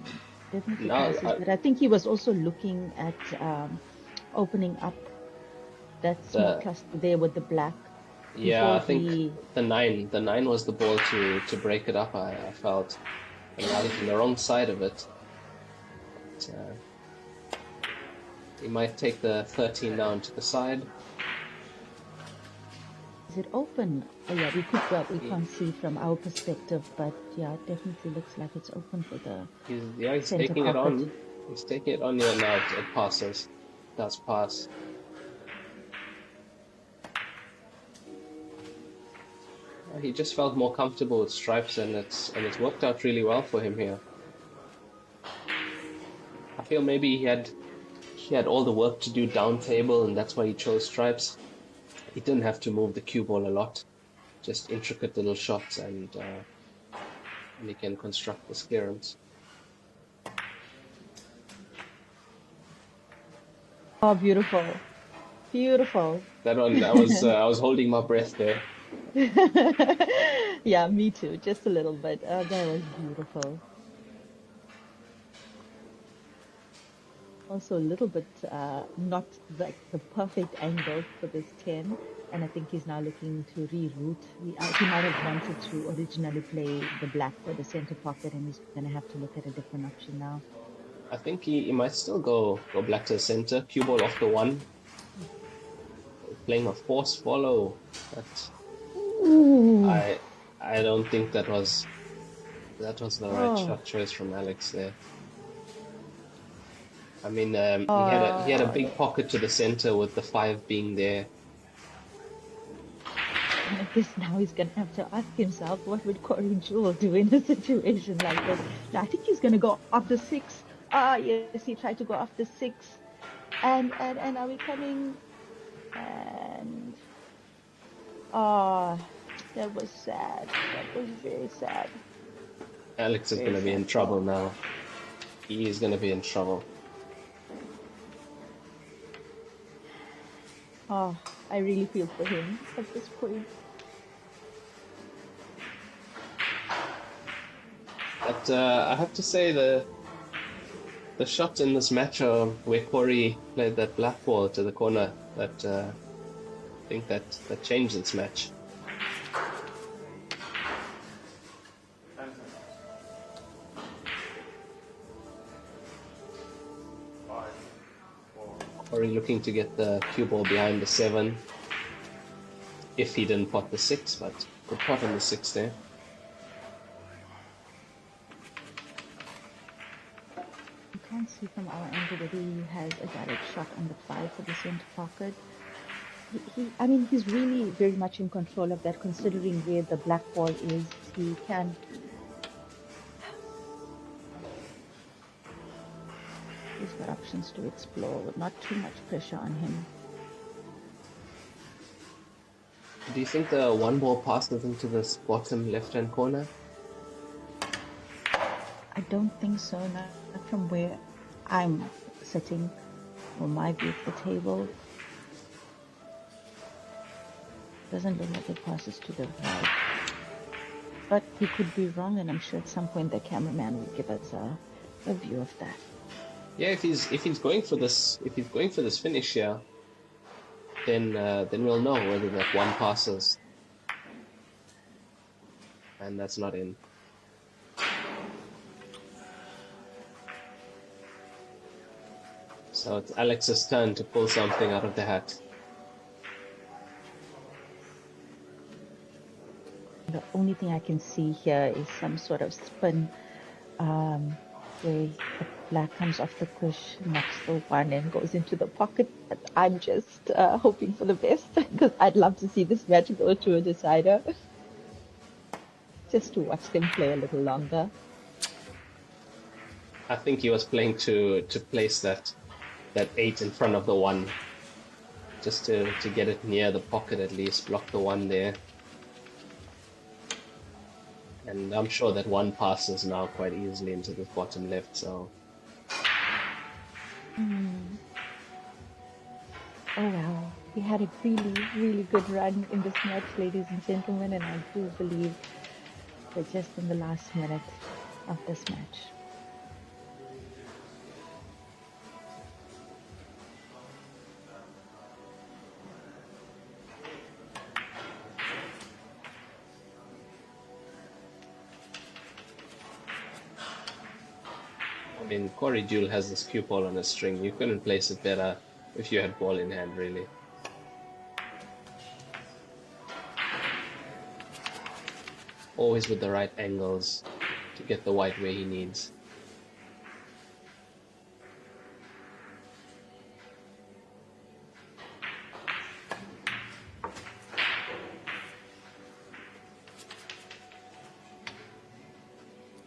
[SPEAKER 1] definitely
[SPEAKER 2] Now,
[SPEAKER 1] passes. But I think he was also looking at opening up that small cluster there with the black.
[SPEAKER 2] Yeah, I
[SPEAKER 1] before
[SPEAKER 2] think
[SPEAKER 1] he-
[SPEAKER 2] the 9 was the ball to break it up. I felt, and I was on the wrong side of it. But, he might take the 13 down to the side.
[SPEAKER 1] Is it open? Oh yeah, we can't see from our perspective, but yeah, it definitely looks like it's open for the.
[SPEAKER 2] He's
[SPEAKER 1] Center
[SPEAKER 2] taking it
[SPEAKER 1] pocket.
[SPEAKER 2] on. He's taking it on here now. It passes. It does pass. He just felt more comfortable with stripes, and it's worked out really well for him here. I feel maybe he had all the work to do down table, and that's why he chose stripes. He didn't have to move the cue ball a lot, just intricate little shots, and he can construct this clearance.
[SPEAKER 1] Oh, beautiful, beautiful.
[SPEAKER 2] That one, I was holding my breath there.
[SPEAKER 1] Yeah, me too. Just a little bit. That was beautiful. Also a little bit not like the perfect angle for this 10, and I think he's now looking to reroute. He might have wanted to originally play the black for the center pocket, and he's going to have to look at a different option now.
[SPEAKER 2] I think he might still go black to the center, cue ball off the 1, playing a force follow. But
[SPEAKER 1] Ooh.
[SPEAKER 2] I don't think that was the right shot choice from Alex there. I mean, he had a big pocket to the center with the 5 being there.
[SPEAKER 1] And I guess now he's going to have to ask himself, what would Cory Deuel do in a situation like this? Now, I think he's going to go after 6. Yes, he tried to go after 6. And are we coming? And that was sad. That was very sad.
[SPEAKER 2] Alex is going to be in trouble now. He is going to be in trouble.
[SPEAKER 1] Oh, I really feel for him at this point.
[SPEAKER 2] But I have to say the shots in this match are where Cory played that black ball to the corner. That I think that changed this match. Cory looking to get the cue ball behind the 7. if he didn't pot the 6, but good pot on the 6 there.
[SPEAKER 1] You can't see from our angle whether he has a direct shot on the 5 for the center pocket. I mean, he's really very much in control of that, considering where the black ball is. He can. He's got options to explore with not too much pressure on him.
[SPEAKER 2] Do you think the one ball passes into this bottom left-hand corner?
[SPEAKER 1] I don't think so, not from where I'm sitting or my view of the table. Doesn't look like it passes to the right. But he could be wrong, and I'm sure at some point the cameraman will give us a view of that.
[SPEAKER 2] Yeah, if he's going for this finish here, then we'll know whether that one passes, and that's not in. So it's Alex's turn to pull something out of the hat.
[SPEAKER 1] The only thing I can see here is some sort of spin where the black comes off the push, knocks the one and goes into the pocket. But I'm just hoping for the best because I'd love to see this match go to a decider. Just to watch them play a little longer.
[SPEAKER 2] I think he was playing to place that 8 in front of the 1, just to get it near the pocket at least, block the 1 there. And I'm sure that 1 passes now quite easily into the bottom left, so...
[SPEAKER 1] Oh wow, we had a really, really good run in this match, ladies and gentlemen, and I do believe we're just in the last minute of this match.
[SPEAKER 2] I mean, Cory Deuel has this cue ball on a string. You couldn't place it better if you had ball in hand, really. Always with the right angles to get the white where he needs.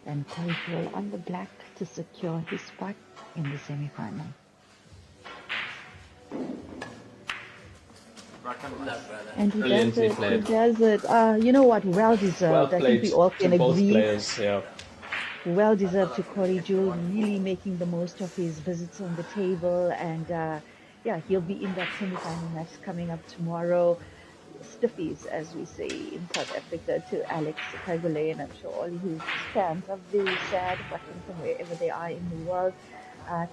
[SPEAKER 1] And Cory Deuel on the black to secure his spot in the semi-final. And he does it. He does it. You know what? Well deserved. I think we all can
[SPEAKER 2] both
[SPEAKER 1] agree.
[SPEAKER 2] Players, yeah.
[SPEAKER 1] Well deserved to Cory Deuel, really making the most of his visits on the table, and yeah, he'll be in that semi-final match coming up tomorrow. Stiffies, as we say in South Africa, to Alex Pagulayan. I'm sure all his fans are very sad, watching from wherever they are in the world.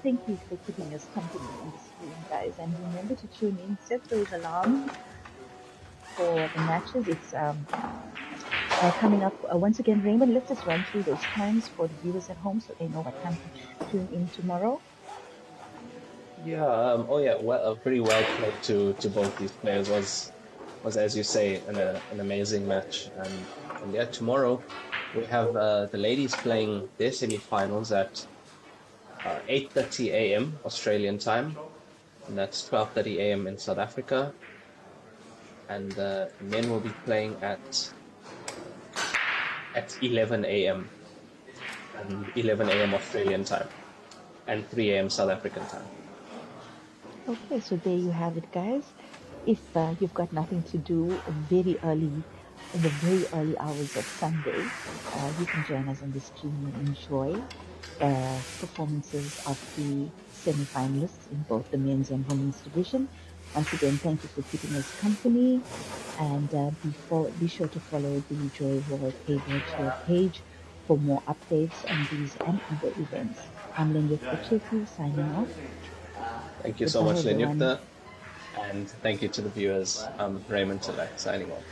[SPEAKER 1] Thank you for keeping us company on the screen, guys. And remember to tune in, set those alarms for the matches. It's coming up. Once again, Raymond, let's just run through those times for the viewers at home so they know what time to tune in tomorrow.
[SPEAKER 2] Yeah, well, pretty well played to both these players. Was, as you say, an amazing match. And yeah, tomorrow we have the ladies playing their semi-finals at 8:30 a.m. Australian time, and that's 12:30 a.m. in South Africa. And the men will be playing at 11 a.m. and 11 a.m. Australian time, and 3 a.m. South African time.
[SPEAKER 1] Okay, so there you have it, guys. If you've got nothing to do very early, in the very early hours of Sunday, you can join us on the stream and enjoy performances of the semi-finalists in both the men's and women's division. Once again, thank you for keeping us company, and be sure to follow the Joy World Heyball page for more updates on these and other events. I'm Lenyuk signing off.
[SPEAKER 2] Thank you so much, Lenyukta. And thank you to the viewers. I'm Raymond Tilley, signing off.